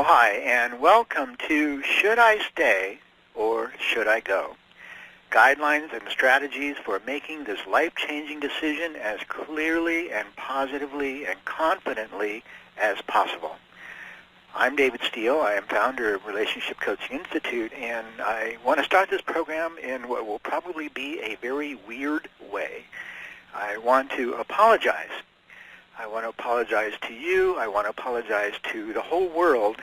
Hi, and welcome to Should I Stay or Should I Go? Guidelines and strategies for making this life-changing decision as clearly and positively and confidently as possible. I'm David Steele. I am founder of Relationship Coaching Institute, and I want to start this program in what will probably be a very weird way. I want to apologize. I want to apologize to you. I want to apologize to the whole world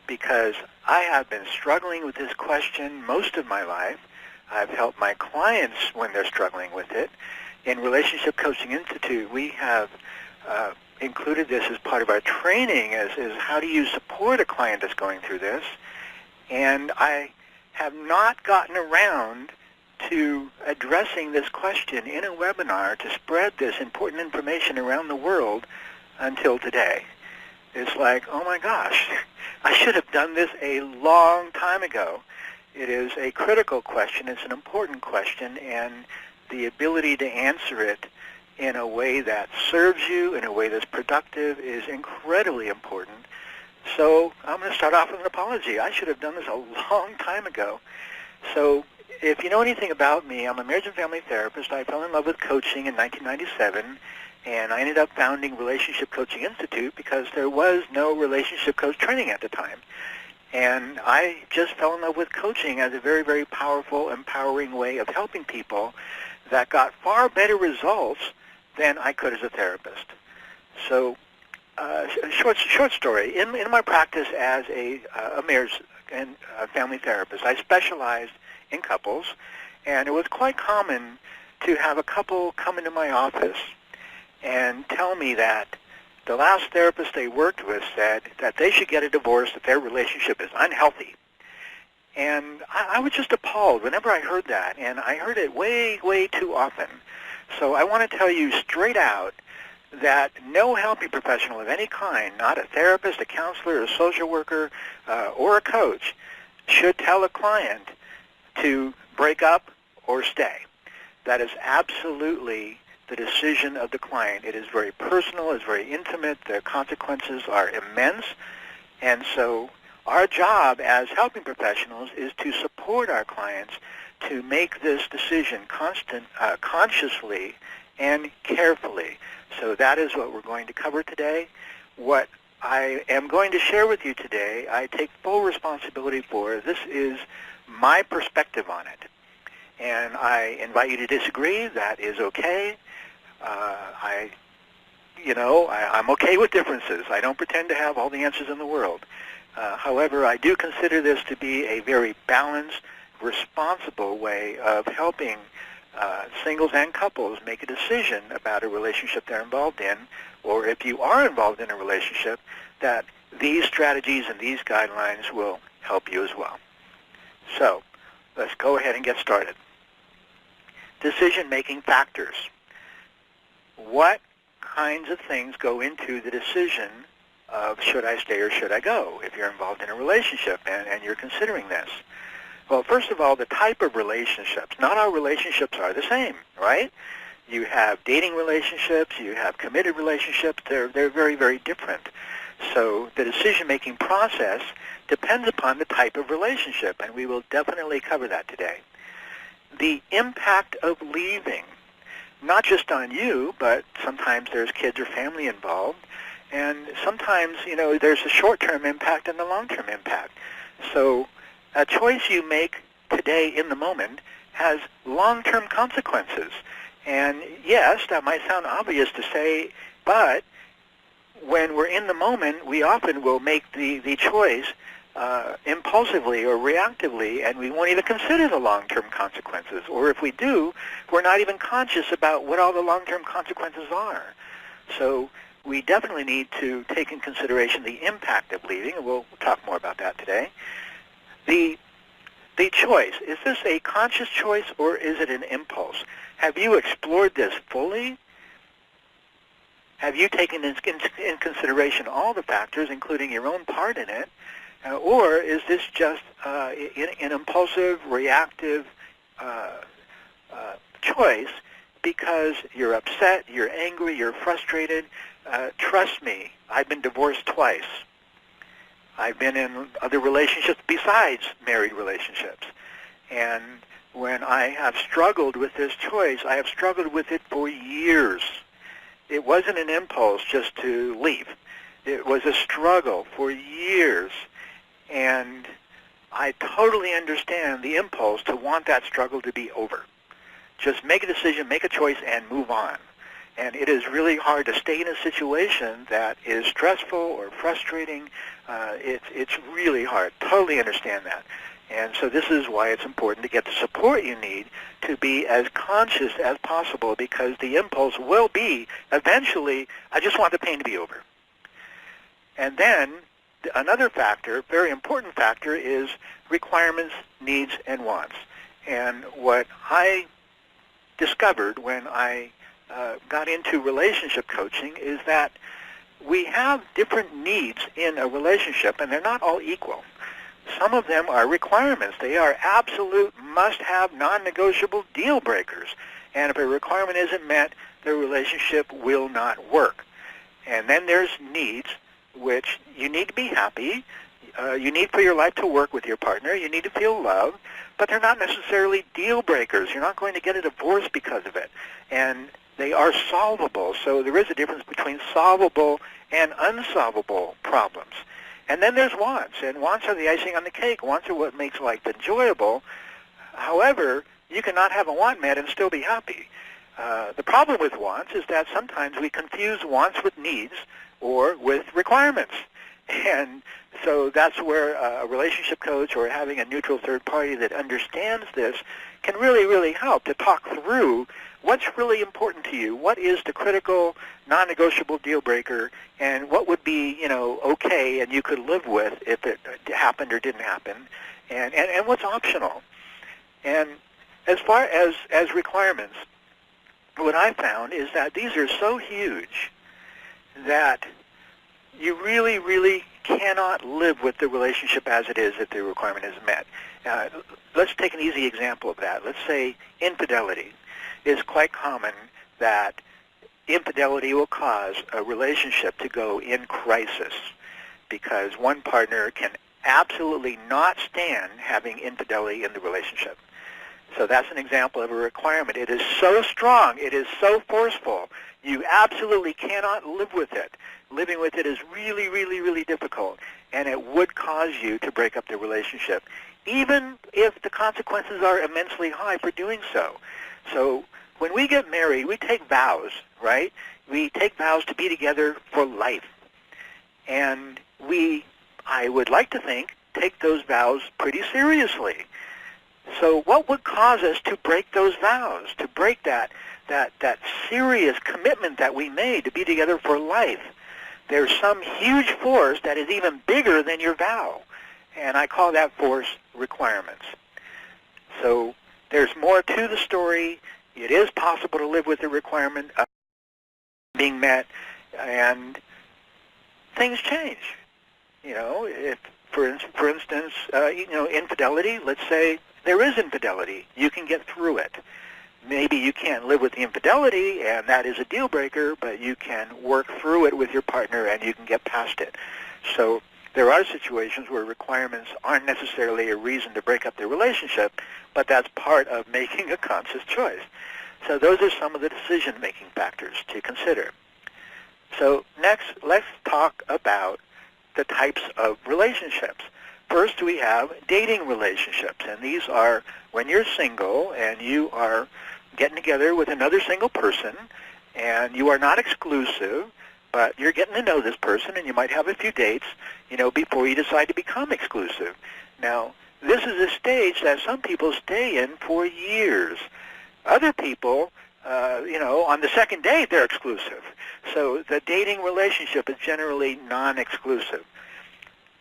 because I have been struggling with this question most of my life. I've helped my clients when they're struggling with it. In Relationship Coaching Institute, we have included this as part of our training as how do you support a client that's going through this. And I have not gotten around to addressing this question in a webinar to spread this important information around the world until today. It's like, oh my gosh, I should have done this a long time ago. It is a critical question, it's an important question, and the ability to answer it in a way that serves you, in a way that's productive, is incredibly important. So I'm going to start off with an apology. I should have done this a long time ago. So if you know anything about me, I'm a marriage and family therapist. I fell in love with coaching in 1997, and I ended up founding Relationship Coaching Institute because there was no relationship coach training at the time. And I just fell in love with coaching as a very, very powerful, empowering way of helping people that got far better results than I could as a therapist. So short story. In my practice as a marriage and family therapist, I specialized in couples, and it was quite common to have a couple come into my office and tell me that the last therapist they worked with said that they should get a divorce, that their relationship is unhealthy. And I was just appalled whenever I heard that, and I heard it way, way too often. So I want to tell you straight out that no helping professional of any kind, not a therapist, a counselor, a social worker, or a coach, should tell a client to break up or stay. That is absolutely the decision of the client. It is very personal, it's very intimate, the consequences are immense, and so our job as helping professionals is to support our clients to make this decision consciously and carefully. So that is what we're going to cover today. What I am going to share with you today, I take full responsibility for. This is my perspective on it. And I invite you to disagree. That is okay. I'm okay with differences. I don't pretend to have all the answers in the world. However, I do consider this to be a very balanced, responsible way of helping singles and couples make a decision about a relationship they're involved in, or if you are involved in a relationship, that these strategies and these guidelines will help you as well. So let's go ahead and get started. Decision-making factors. What kinds of things go into the decision of should I stay or should I go if you're involved in a relationship and you're considering this? Well, first of all, the type of relationships. Not all relationships are the same, right? You have dating relationships, you have committed relationships. They're very, very different. So the decision-making process depends upon the type of relationship, and we will definitely cover that today. The impact of leaving, not just on you, but sometimes there's kids or family involved, and sometimes, there's a short-term impact and a long-term impact. So a choice you make today in the moment has long-term consequences. And yes, that might sound obvious to say, but when we're in the moment, we often will make the choice impulsively or reactively, and we won't even consider the long-term consequences. Or if we do, we're not even conscious about what all the long-term consequences are. So we definitely need to take in consideration the impact of leaving, and we'll talk more about that today. The choice, is this a conscious choice or is it an impulse? Have you explored this fully? Have you taken in consideration all the factors, including your own part in it? Or is this just an impulsive, reactive choice because you're upset, you're angry, you're frustrated? Trust me, I've been divorced twice. I've been in other relationships besides married relationships. And when I have struggled with this choice, I have struggled with it for years. It wasn't an impulse just to leave. It was a struggle for years. And I totally understand the impulse to want that struggle to be over. Just make a decision, make a choice, and move on. And it is really hard to stay in a situation that is stressful or frustrating. It's really hard. Totally understand that. And so this is why it's important to get the support you need to be as conscious as possible, because the impulse will be eventually, I just want the pain to be over. And then another factor, very important factor, is requirements, needs, and wants. And what I discovered when I got into relationship coaching is that we have different needs in a relationship, and they're not all equal. Some of them are requirements. They are absolute must-have, non-negotiable deal breakers. And if a requirement isn't met, the relationship will not work. And then there's needs, which you need to be happy. You need for your life to work with your partner. You need to feel loved. But they're not necessarily deal breakers. You're not going to get a divorce because of it. And they are solvable. So there is a difference between solvable and unsolvable problems. And then there's wants, and wants are the icing on the cake. Wants are what makes life enjoyable. However, you cannot have a want met and still be happy. The problem with wants is that sometimes we confuse wants with needs or with requirements. And so that's where a relationship coach or having a neutral third party that understands this can really, really help to talk through what's really important to you, what is the critical, non-negotiable deal breaker, and what would be, okay and you could live with if it happened or didn't happen, and what's optional. And as far as requirements, what I found is that these are so huge that you really, really cannot live with the relationship as it is if the requirement isn't met. Let's take an easy example of that. Let's say infidelity. It's quite common that infidelity will cause a relationship to go in crisis because one partner can absolutely not stand having infidelity in the relationship. So that's an example of a requirement. It is so strong, it is so forceful, you absolutely cannot live with it. Living with it is really, really, really difficult, and it would cause you to break up the relationship, even if the consequences are immensely high for doing so. So when we get married, we take vows, right? We take vows to be together for life. And I would like to think, take those vows pretty seriously. So what would cause us to break those vows, to break that serious commitment that we made to be together for life? There's some huge force that is even bigger than your vow, and I call that force requirements. So there's more to the story. It is possible to live with the requirement of being met, and things change. If, for instance, infidelity, let's say there is infidelity, you can get through it. Maybe you can't live with the infidelity, and that is a deal breaker, but you can work through it with your partner, and you can get past it. So there are situations where requirements aren't necessarily a reason to break up the relationship, but that's part of making a conscious choice. So those are some of the decision-making factors to consider. So next, let's talk about the types of relationships. First, we have dating relationships, and these are when you're single and you are getting together with another single person, and you are not exclusive, but you're getting to know this person, and you might have a few dates, before you decide to become exclusive. Now, this is a stage that some people stay in for years. Other people, on the second date, they're exclusive. So the dating relationship is generally non-exclusive.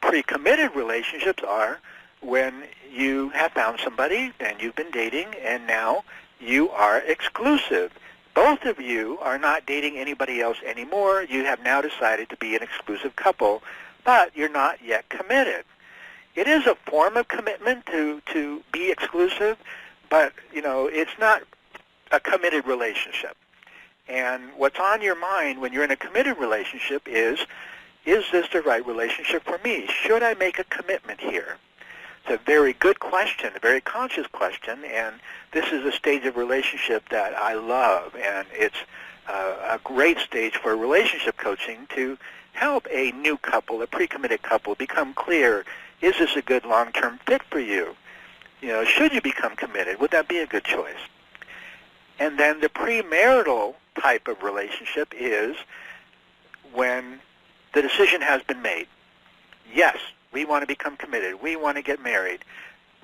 Pre-committed relationships are when you have found somebody and you've been dating and now you are exclusive. Both of you are not dating anybody else anymore. You have now decided to be an exclusive couple, but you're not yet committed. It is a form of commitment to be exclusive, but it's not a committed relationship. And what's on your mind when you're in a committed relationship is is this the right relationship for me? Should I make a commitment here? It's a very good question, a very conscious question, and this is a stage of relationship that I love, and it's a great stage for relationship coaching to help a new couple, a pre-committed couple, become clear, is this a good long-term fit for you? You know, should you become committed? Would that be a good choice? And then the premarital type of relationship is when the decision has been made. Yes, we want to become committed. We want to get married.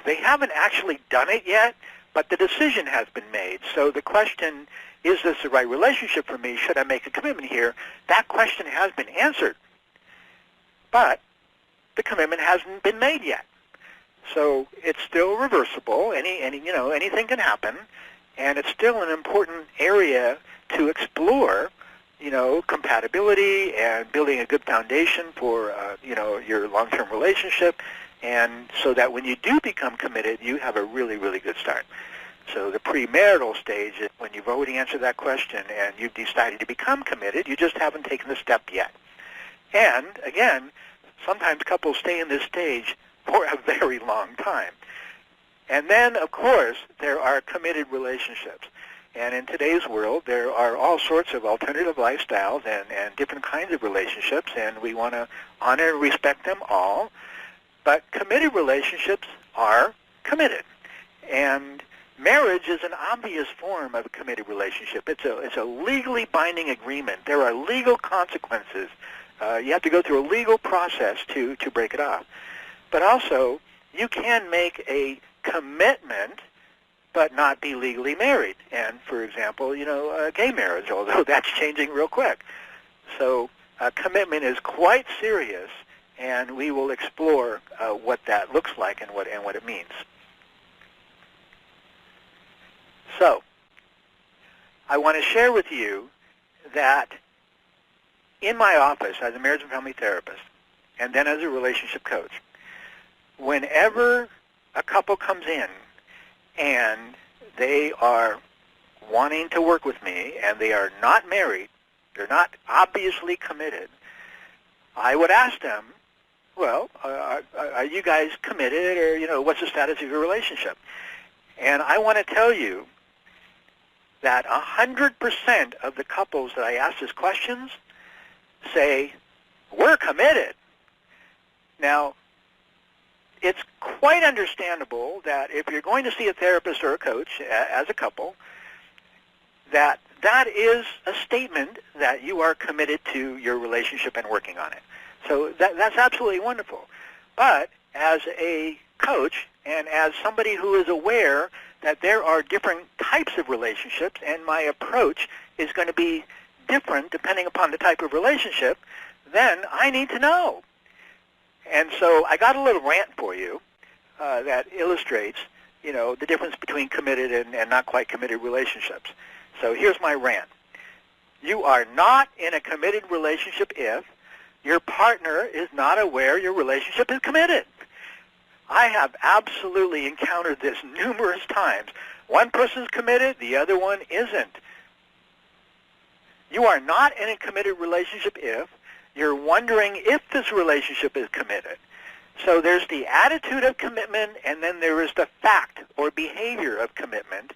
They haven't actually done it yet, but the decision has been made. So the question, is this the right relationship for me? Should I make a commitment here? That question has been answered, but the commitment hasn't been made yet. So it's still reversible. Anything can happen, and it's still an important area to explore. Compatibility and building a good foundation for, your long-term relationship, and so that when you do become committed, you have a really, really good start. So the premarital stage is when you've already answered that question and you've decided to become committed, you just haven't taken the step yet. And, again, sometimes couples stay in this stage for a very long time. And then, of course, there are committed relationships. And in today's world, there are all sorts of alternative lifestyles and different kinds of relationships, and we want to honor and respect them all. But committed relationships are committed. And marriage is an obvious form of a committed relationship. It's a legally binding agreement. There are legal consequences. You have to go through a legal process to break it off. But also, you can make a commitment but not be legally married. And, for example, gay marriage, although that's changing real quick. So commitment is quite serious, and we will explore what that looks like and what it means. So I want to share with you that in my office as a marriage and family therapist, and then as a relationship coach, whenever a couple comes in and they are wanting to work with me and they are not married, they're not obviously committed, I would ask them, well, are you guys committed, or, what's the status of your relationship? And I want to tell you that 100% of the couples that I ask these questions say, we're committed. Now, it's quite understandable that if you're going to see a therapist or a coach as a couple, that is a statement that you are committed to your relationship and working on it. So that's absolutely wonderful. But as a coach and as somebody who is aware that there are different types of relationships and my approach is going to be different depending upon the type of relationship, then I need to know. And so I got a little rant for you that illustrates, the difference between committed and not quite committed relationships. So here's my rant. You are not in a committed relationship if your partner is not aware your relationship is committed. I have absolutely encountered this numerous times. One person's committed, the other one isn't. You are not in a committed relationship if you're wondering if this relationship is committed. So there's the attitude of commitment, and then there is the fact or behavior of commitment.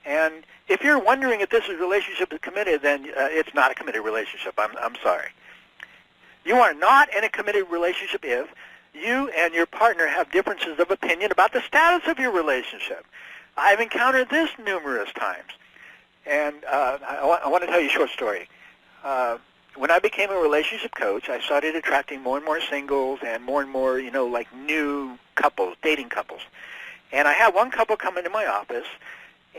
And if you're wondering if this relationship is committed, then it's not a committed relationship. I'm sorry. You are not in a committed relationship if you and your partner have differences of opinion about the status of your relationship. I've encountered this numerous times. And I want to tell you a short story. When I became a relationship coach, I started attracting more and more singles and more, like new couples, dating couples. And I had one couple come into my office,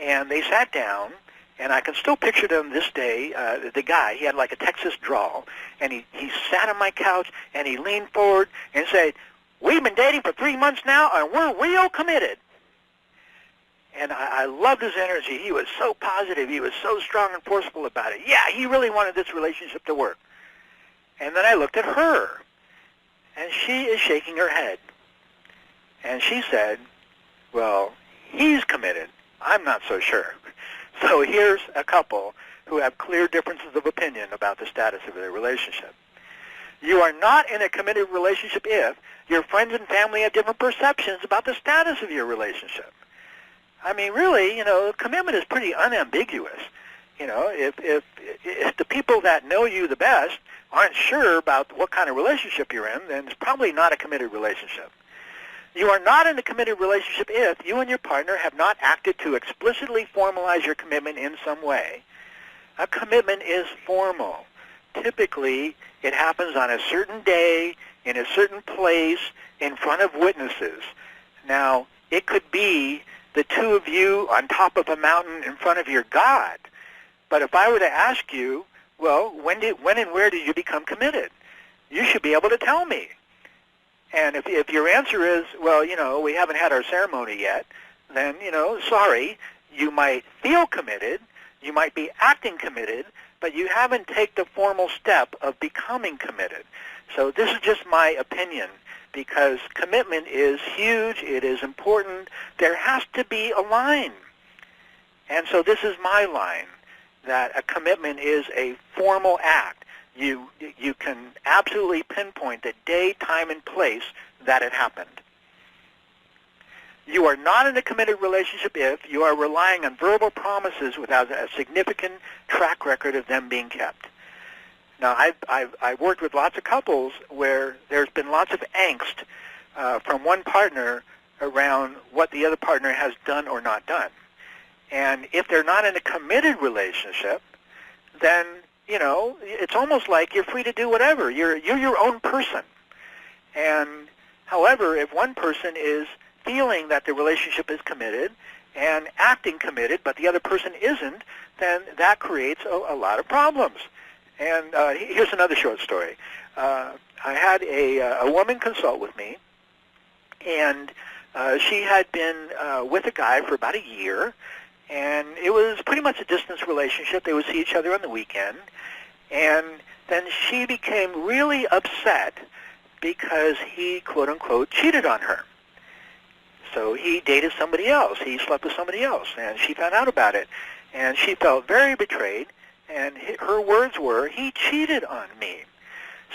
and they sat down, and I can still picture them this day. The guy, he had like a Texas drawl, and he sat on my couch, and he leaned forward and said, "We've been dating for 3 months now, and we're real committed." And I loved his energy. He was so positive. He was so strong and forceful about it. Yeah, he really wanted this relationship to work. And then I looked at her, and she is shaking her head. And she said, well, he's committed. I'm not so sure. So here's a couple who have clear differences of opinion about the status of their relationship. You are not in a committed relationship if your friends and family have different perceptions about the status of your relationship. I mean, really, commitment is pretty unambiguous. If the people that know you the best aren't sure about what kind of relationship you're in, then it's probably not a committed relationship. You are not in a committed relationship if you and your partner have not acted to explicitly formalize your commitment in some way. A commitment is formal. Typically, it happens on a certain day, in a certain place, in front of witnesses. Now, it could be the two of you on top of a mountain in front of your God. But if I were to ask you, well, when and where did you become committed? You should be able to tell me. And if your answer is, well, we haven't had our ceremony yet, then, sorry, you might feel committed, you might be acting committed, but you haven't taken the formal step of becoming committed. So this is just my opinion, because commitment is huge, it is important, there has to be a line. And so this is my line, that a commitment is a formal act. You can absolutely pinpoint the day, time, and place that it happened. You are not in a committed relationship if you are relying on verbal promises without a significant track record of them being kept. Now, I've worked with lots of couples where there's been lots of angst from one partner around what the other partner has done or not done. And if they're not in a committed relationship, then, it's almost like you're free to do whatever. You're your own person. And however, if one person is feeling that the relationship is committed and acting committed, but the other person isn't, then that creates a lot of problems. And here's another short story. I had a woman consult with me, and she had been with a guy for about a year, and it was pretty much a distance relationship. They would see each other on the weekend. And then she became really upset because he, quote-unquote, cheated on her. So he dated somebody else. He slept with somebody else, and she found out about it. And she felt very betrayed, and her words were, he cheated on me.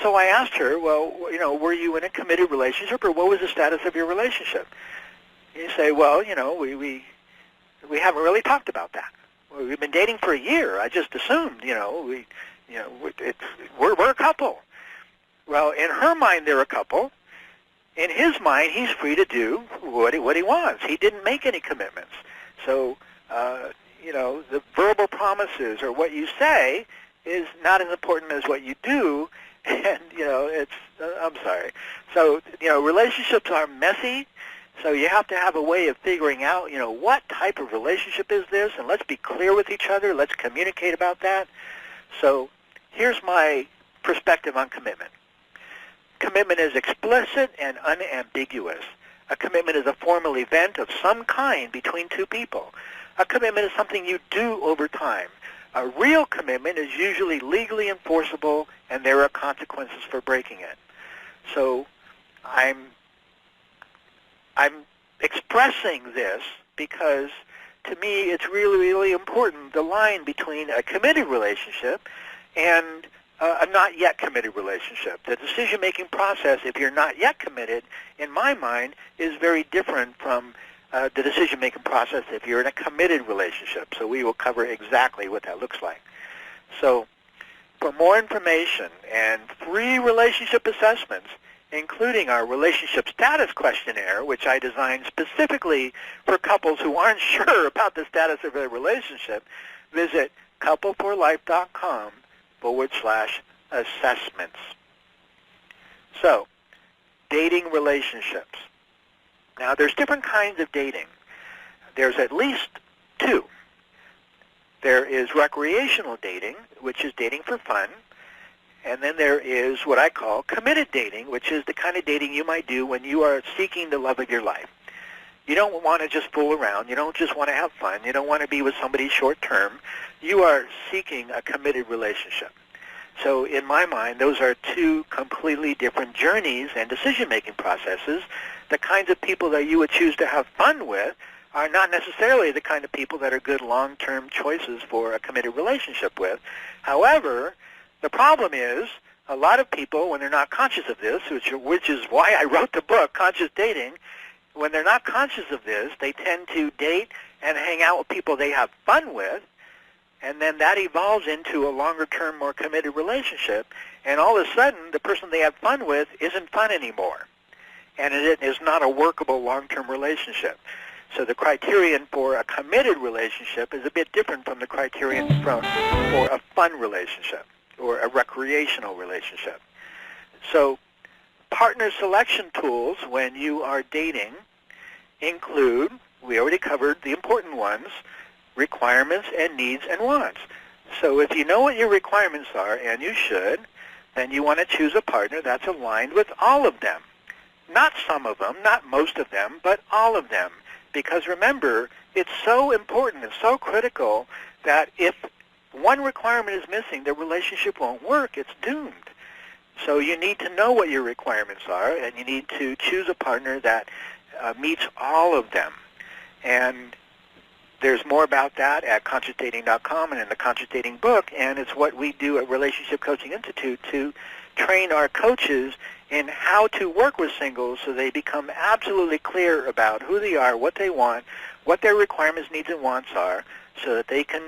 So I asked her, well, were you in a committed relationship, or what was the status of your relationship? And you say, well, we haven't really talked about that. We've been dating for a year. I just assumed, we're a couple. Well, in her mind, they're a couple. In his mind, he's free to do what he wants. He didn't make any commitments. So, the verbal promises or what you say is not as important as what you do. And, I'm sorry. So, relationships are messy. So you have to have a way of figuring out, what type of relationship is this, and let's be clear with each other. Let's communicate about that. So here's my perspective on commitment. Commitment is explicit and unambiguous. A commitment is a formal event of some kind between two people. A commitment is something you do over time. A real commitment is usually legally enforceable, and there are consequences for breaking it. So I'm expressing this because, to me, it's really, really important, the line between a committed relationship and a not yet committed relationship. The decision-making process, if you're not yet committed, in my mind, is very different from the decision-making process if you're in a committed relationship. So we will cover exactly what that looks like. So for more information and free relationship assessments, including our relationship status questionnaire, which I designed specifically for couples who aren't sure about the status of their relationship, visit coupleforlife.com/assessments. So, dating relationships. Now, there's different kinds of dating. There's at least two. There is recreational dating, which is dating for fun. And then there is what I call committed dating, which is the kind of dating you might do when you are seeking the love of your life. You don't want to just fool around. You don't just want to have fun. You don't want to be with somebody short term. You are seeking a committed relationship. So in my mind, those are two completely different journeys and decision-making processes. The kinds of people that you would choose to have fun with are not necessarily the kind of people that are good long-term choices for a committed relationship with. However, the problem is a lot of people, when they're not conscious of this, which is why I wrote the book, Conscious Dating, when they're not conscious of this, they tend to date and hang out with people they have fun with, and then that evolves into a longer-term, more committed relationship, and all of a sudden, the person they have fun with isn't fun anymore, and it is not a workable long-term relationship. So the criterion for a committed relationship is a bit different from the criterion for a fun relationship or a recreational relationship. So partner selection tools when you are dating include, we already covered the important ones, requirements and needs and wants. So if you know what your requirements are, and you should, then you want to choose a partner that's aligned with all of them. Not some of them, not most of them, but all of them. Because remember, it's so important and so critical that if one requirement is missing, the relationship won't work. It's doomed. So you need to know what your requirements are, and you need to choose a partner that meets all of them. And there's more about that at ConsciousDating.com and in the Conscious Dating book, and it's what we do at Relationship Coaching Institute to train our coaches in how to work with singles so they become absolutely clear about who they are, what they want, what their requirements, needs, and wants are, so that they can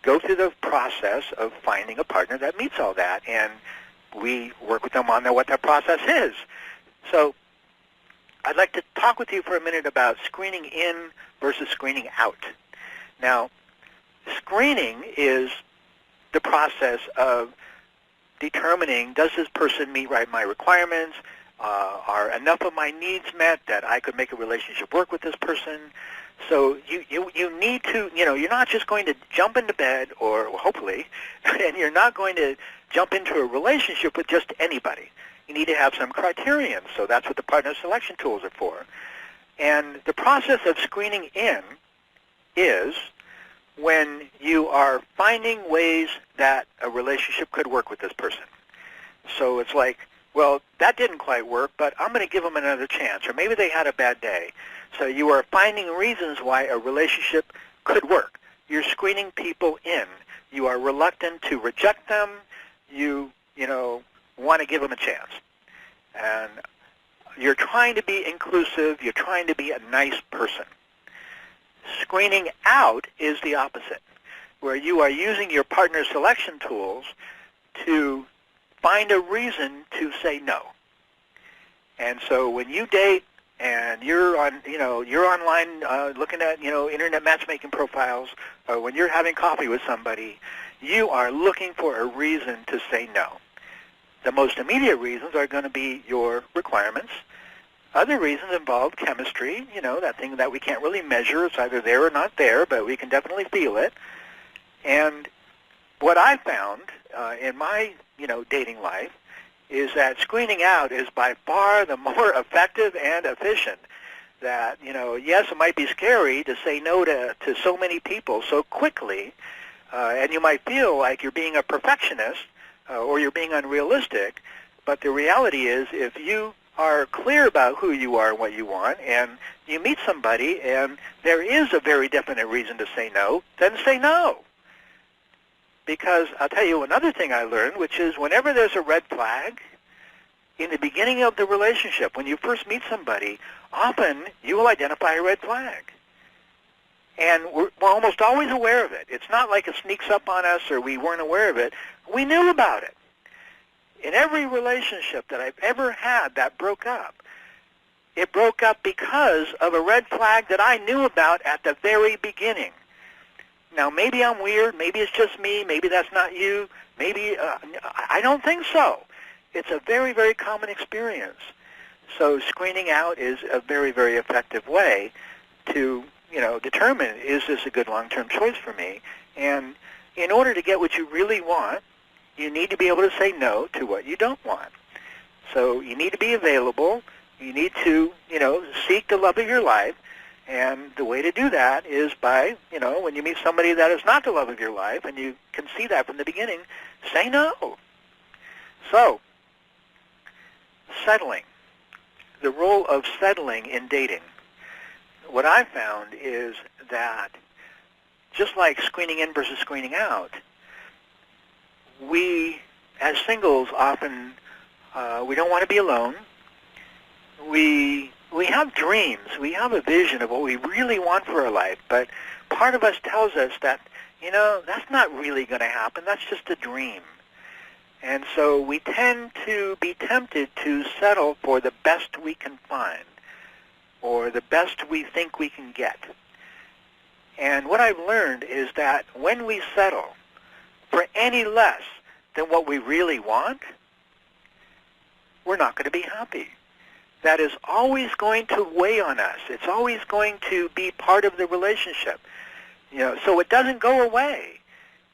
go through the process of finding a partner that meets all that. And we work with them on what that process is. So I'd like to talk with you for a minute about screening in versus screening out. Now, screening is the process of determining, does this person meet my requirements? Are enough of my needs met that I could make a relationship work with this person? So you need to, you're not just going to jump into bed, or hopefully, and you're not going to jump into a relationship with just anybody. You need to have some criterion. So that's what the partner selection tools are for. And the process of screening in is when you are finding ways that a relationship could work with this person. So it's like, well, that didn't quite work, but I'm going to give them another chance. Or maybe they had a bad day. So you are finding reasons why a relationship could work. You're screening people in. You are reluctant to reject them. You want to give them a chance. And you're trying to be inclusive. You're trying to be a nice person. Screening out is the opposite, where you are using your partner selection tools to find a reason to say no. And so when you date and you're on, you're online looking at, internet matchmaking profiles, or when you're having coffee with somebody, you are looking for a reason to say no. The most immediate reasons are going to be your requirements. Other reasons involve chemistry, that thing that we can't really measure. It's either there or not there, but we can definitely feel it. And what I found in my, dating life is that screening out is by far the more effective and efficient. That, yes, it might be scary to say no to so many people so quickly, and you might feel like you're being a perfectionist or you're being unrealistic, but the reality is if you are clear about who you are and what you want, and you meet somebody and there is a very definite reason to say no, then say no. Because I'll tell you another thing I learned, which is whenever there's a red flag, in the beginning of the relationship, when you first meet somebody, often you will identify a red flag. And we're almost always aware of it. It's not like it sneaks up on us or we weren't aware of it. We knew about it. In every relationship that I've ever had that broke up, it broke up because of a red flag that I knew about at the very beginning. Now, maybe I'm weird. Maybe it's just me. Maybe that's not you. Maybe I don't think so. It's a very, very common experience. So screening out is a very, very effective way to, determine, is this a good long-term choice for me? And in order to get what you really want, you need to be able to say no to what you don't want. So you need to be available. You need to, seek the love of your life. And the way to do that is by, when you meet somebody that is not the love of your life, and you can see that from the beginning, say no. So, settling. The role of settling in dating. What I found is that just like screening in versus screening out, we as singles, often we don't want to be alone. We have dreams. We have a vision of what we really want for our life, but part of us tells us that, that's not really going to happen. That's just a dream. And so we tend to be tempted to settle for the best we can find or the best we think we can get. And what I've learned is that when we settle for any less than what we really want, we're not going to be happy. That is always going to weigh on us. It's always going to be part of the relationship. So it doesn't go away.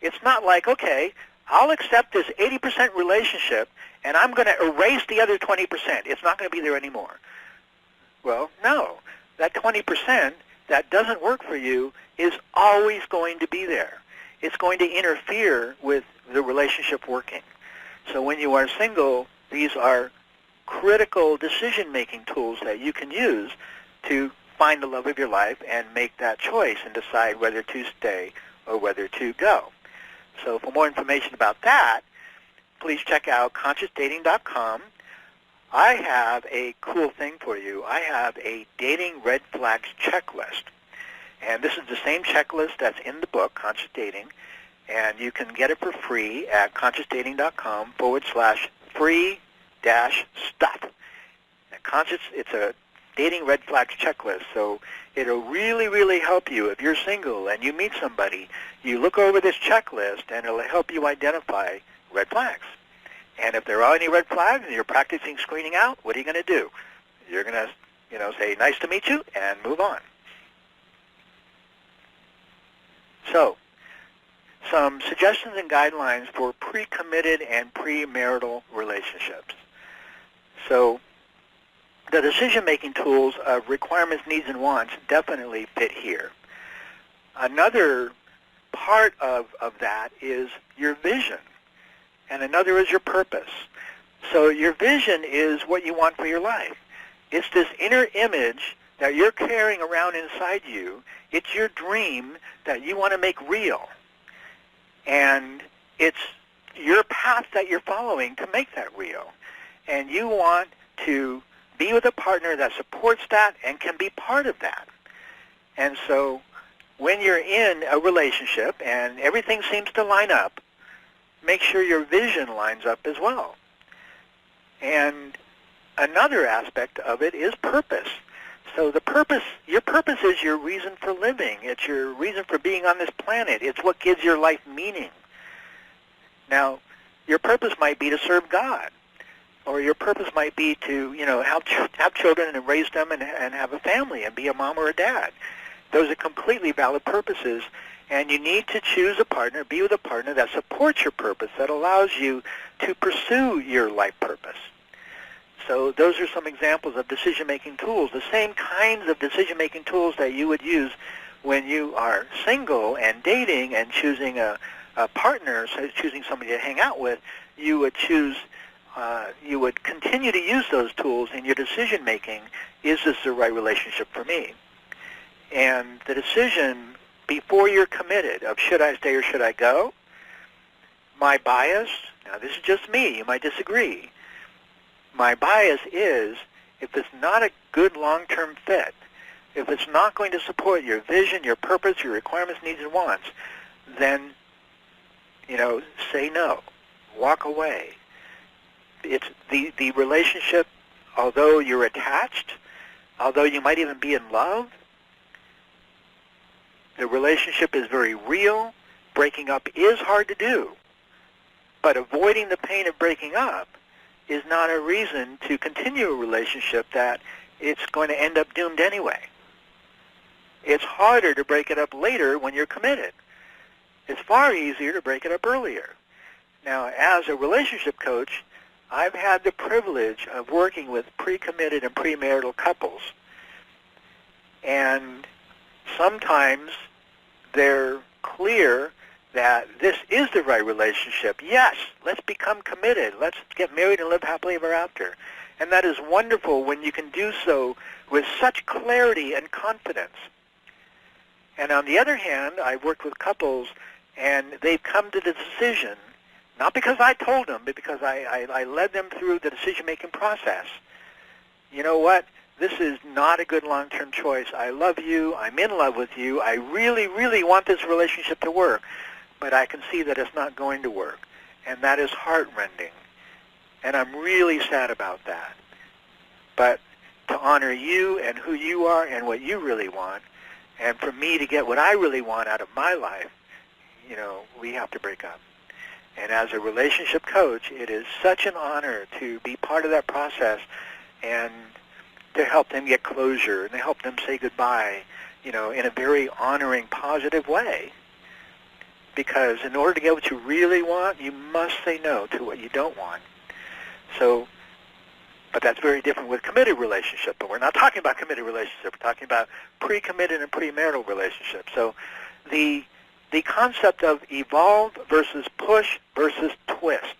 It's not like, okay, I'll accept this 80% relationship and I'm going to erase the other 20%. It's not going to be there anymore. Well, no. That 20% that doesn't work for you is always going to be there. It's going to interfere with the relationship working. So when you are single, these are critical decision-making tools that you can use to find the love of your life and make that choice and decide whether to stay or whether to go. So for more information about that, please check out consciousdating.com. I have a cool thing for you. I have a dating red flags checklist. And this is the same checklist that's in the book, Conscious Dating. And you can get it for free at consciousdating.com/free-stuff. It's a dating red flags checklist. So it'll really, really help you if you're single and you meet somebody. You look over this checklist and it'll help you identify red flags. And if there are any red flags and you're practicing screening out, what are you going to do? You're going to, say, nice to meet you, and move on. So, some suggestions and guidelines for pre-committed and premarital relationships. So, the decision-making tools of requirements, needs, and wants definitely fit here. Another part of that is your vision, and another is your purpose. So your vision is what you want for your life. It's this inner image that you're carrying around inside you. It's your dream that you want to make real. And it's your path that you're following to make that real. And you want to be with a partner that supports that and can be part of that. And so when you're in a relationship and everything seems to line up, make sure your vision lines up as well. And another aspect of it is purpose. So your purpose is your reason for living. It's your reason for being on this planet. It's what gives your life meaning. Now, your purpose might be to serve God, or your purpose might be to, have children and raise them and have a family and be a mom or a dad. Those are completely valid purposes, and you need to choose a partner, be with a partner that supports your purpose, that allows you to pursue your life purpose. So those are some examples of decision-making tools, the same kinds of decision-making tools that you would use when you are single and dating and choosing a partner, so choosing somebody to hang out with. You would continue to use those tools in your decision-making. Is this the right relationship for me? And the decision before you're committed of should I stay or should I go, my bias, now this is just me, you might disagree. My bias is if it's not a good long-term fit, if it's not going to support your vision, your purpose, your requirements, needs, and wants, then, say no. Walk away. It's the relationship, although you're attached, although you might even be in love, the relationship is very real. Breaking up is hard to do. But avoiding the pain of breaking up is not a reason to continue a relationship that it's going to end up doomed anyway. It's harder to break it up later when you're committed. It's far easier to break it up earlier. Now, as a relationship coach, I've had the privilege of working with pre-committed and premarital couples. And sometimes they're clear that this is the right relationship. Yes, let's become committed. Let's get married and live happily ever after. And that is wonderful when you can do so with such clarity and confidence. And on the other hand, I've worked with couples and they've come to the decision Not because I told them, but because I led them through the decision-making process. You know what? This is not a good long-term choice. I love you. I'm in love with you. I really, really want this relationship to work, but I can see that it's not going to work, and that is heart-rending, and I'm really sad about that. But to honor you and who you are and what you really want, and for me to get what I really want out of my life, we have to break up. And as a relationship coach, it is such an honor to be part of that process and to help them get closure and to help them say goodbye, in a very honoring, positive way. Because in order to get what you really want, you must say no to what you don't want. But that's very different with committed relationship. But we're not talking about committed relationship. We're talking about pre-committed and premarital relationships. So the concept of evolve versus push versus twist.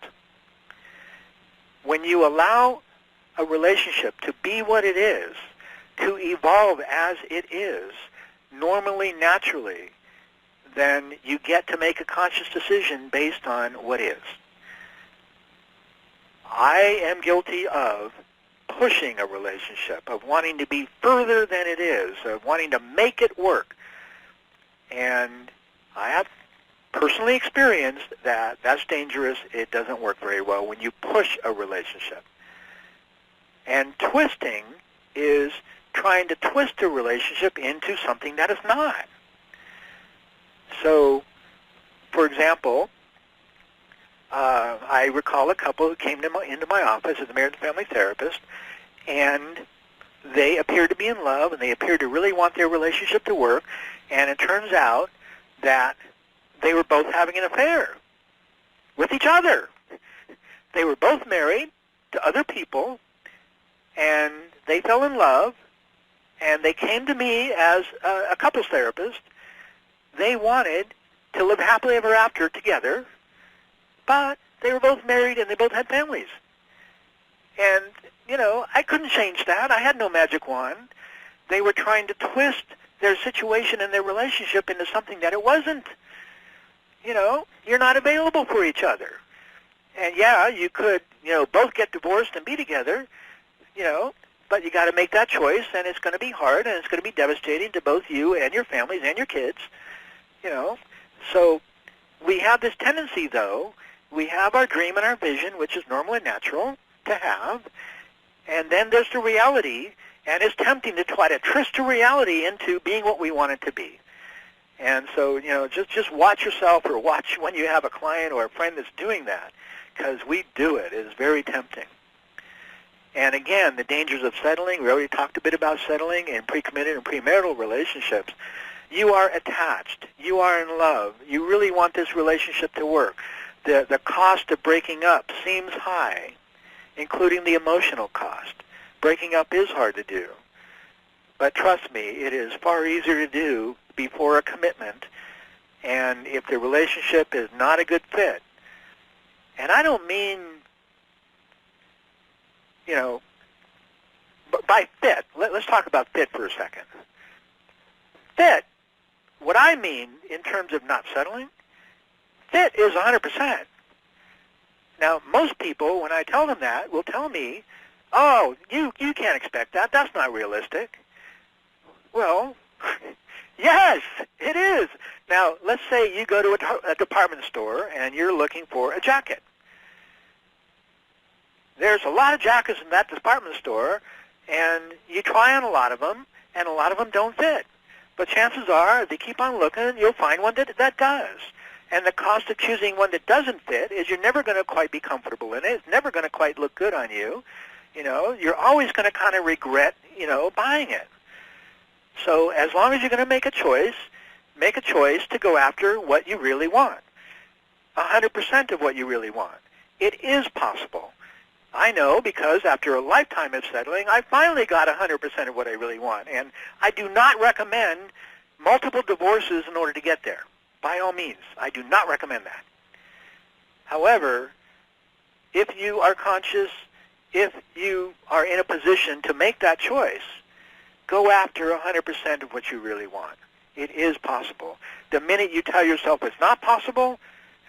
When you allow a relationship to be what it is, to evolve as it is, normally, naturally, then you get to make a conscious decision based on what is. I am guilty of pushing a relationship, of wanting to be further than it is, of wanting to make it work. And I have personally experienced that that's dangerous. It doesn't work very well when you push a relationship. And twisting is trying to twist a relationship into something that is not. So, for example, I recall a couple who came into my office as a marriage and family therapist, and they appeared to be in love, and they appeared to really want their relationship to work, and it turns out that they were both having an affair with each other. They were both married to other people, and they fell in love, and they came to me as a couples therapist. They wanted to live happily ever after together, but they were both married and they both had families. And, I couldn't change that. I had no magic wand. They were trying to twist their situation and their relationship into something that it wasn't. You're not available for each other. And yeah, you could, both get divorced and be together, but you got to make that choice, and it's going to be hard, and it's going to be devastating to both you and your families and your kids, So we have this tendency, though. We have our dream and our vision, which is normal and natural to have, and then there's the reality, and it's tempting to try to twist the reality into being what we want it to be. And so, just watch yourself, or watch when you have a client or a friend that's doing that, because we do it. It is very tempting. And again, the dangers of settling, we already talked a bit about settling in pre-committed and premarital relationships. You are attached. You are in love. You really want this relationship to work. The cost of breaking up seems high, including the emotional cost. Breaking up is hard to do. But trust me, it is far easier to do before a commitment. And if the relationship is not a good fit, and I don't mean, by fit, let's talk about fit for a second. Fit, what I mean in terms of not settling, fit is 100%. Now, most people, when I tell them that, will tell me, oh, you can't expect that. That's not realistic. Well, yes, it is. Now, let's say you go to a department store and you're looking for a jacket. There's a lot of jackets in that department store, and you try on a lot of them, and a lot of them don't fit. But chances are, if you keep on looking, you'll find one that does. And the cost of choosing one that doesn't fit is you're never going to quite be comfortable in it. It's never going to quite look good on you. You're always going to kind of regret, buying it. So as long as you're going to make a choice to go after what you really want. 100% of what you really want. It is possible. I know, because after a lifetime of settling, I finally got 100% of what I really want. And I do not recommend multiple divorces in order to get there. By all means, I do not recommend that. However, if you are conscious, if you are in a position to make that choice, go after 100% of what you really want. It is possible. The minute you tell yourself it's not possible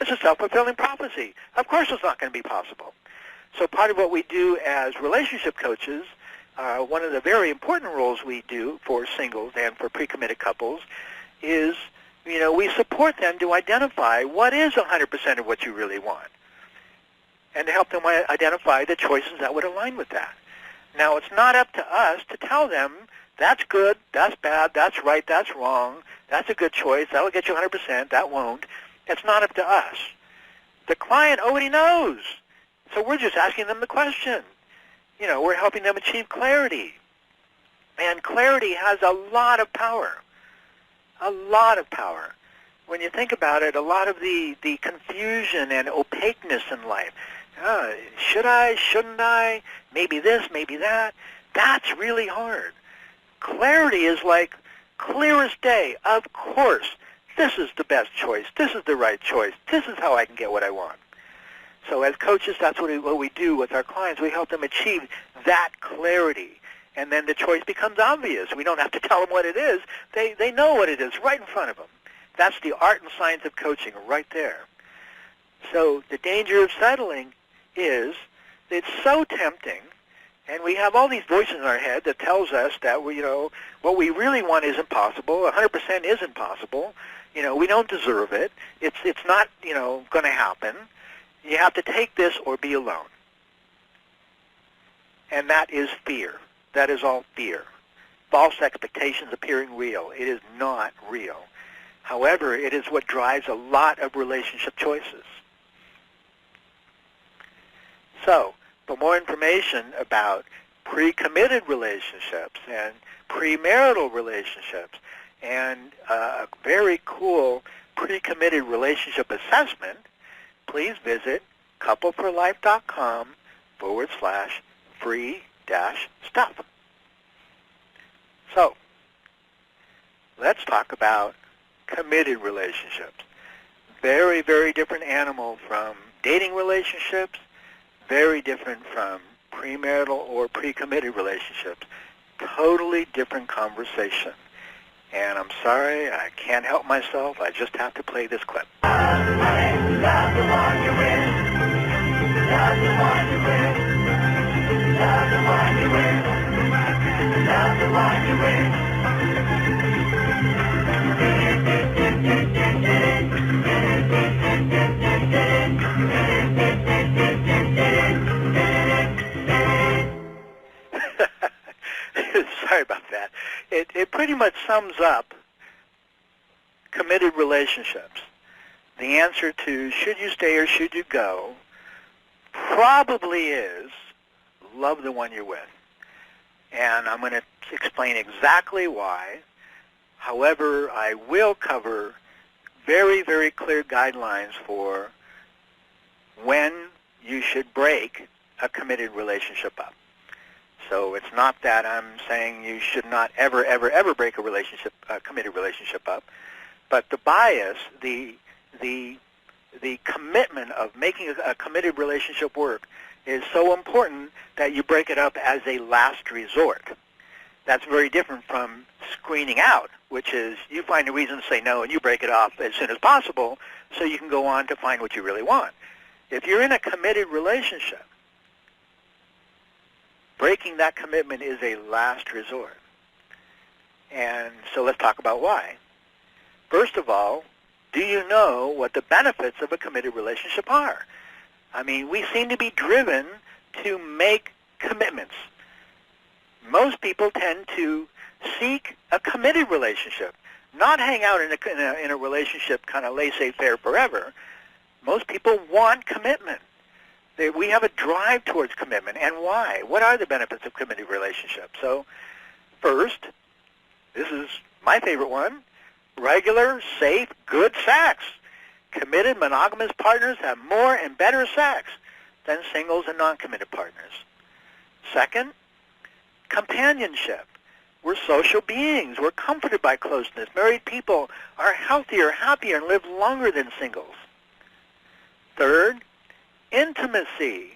It's a self-fulfilling prophecy. Of course it's not going to be possible. So part of what we do as relationship coaches, one of the very important roles we do for singles and for pre-committed couples is, we support them to identify what is 100% of what you really want and to help them identify the choices that would align with that. Now, it's not up to us to tell them that's good, that's bad, that's right, that's wrong, that's a good choice, that'll get you 100%, that won't. It's not up to us. The client already knows. So we're just asking them the question. We're helping them achieve clarity. And clarity has a lot of power. A lot of power. When you think about it, a lot of the confusion and opaqueness in life, should I, shouldn't I, maybe this, maybe that, that's really hard. Clarity is like clearest day. Of course, this is the best choice. This is the right choice. This is how I can get what I want. So as coaches, that's what we do with our clients. We help them achieve that clarity. And then the choice becomes obvious. We don't have to tell them what it is. They know what it is right in front of them. That's the art and science of coaching right there. So the danger of settling is it's so tempting, and we have all these voices in our head that tells us that what we really want isn't possible. 100% isn't possible. We don't deserve it. It's not going to happen. You have to take this or be alone. And that is fear. That is all fear. False expectations appearing real. It is not real. However, it is what drives a lot of relationship choices. So, for more information about pre-committed relationships and premarital relationships and a very cool pre-committed relationship assessment, please visit coupleforlife.com/free-stuff. So, let's talk about committed relationships. Very, very different animal from dating relationships, very different from premarital or pre-committed relationships. Totally different conversation. And I'm sorry, I can't help myself. I just have to play this clip. Love the one you win. Love the one you win. Love the one you win. Love the one you win. Sorry about that. It pretty much sums up committed relationships. The answer to should you stay or should you go probably is love the one you're with. And I'm going to explain exactly why. However, I will cover very, very clear guidelines for when you should break a committed relationship up. So it's not that I'm saying you should not ever, ever, ever break a committed relationship up, but the bias, the commitment of making a committed relationship work is so important that you break it up as a last resort. That's very different from screening out, which is you find a reason to say no and you break it off as soon as possible so you can go on to find what you really want. If you're in a committed relationship, breaking that commitment is a last resort. And so let's talk about why. First of all, do you know what the benefits of a committed relationship are? I mean, we seem to be driven to make commitments. Most people tend to seek a committed relationship, not hang out in a relationship kind of laissez-faire forever. Most people want commitment. We have a drive towards commitment. And why? What are the benefits of committed relationships? So first, this is my favorite one, regular, safe, good sex. Committed monogamous partners have more and better sex than singles and non-committed partners. Second, companionship. We're social beings. We're comforted by closeness. Married people are healthier, happier, and live longer than singles. Third, intimacy.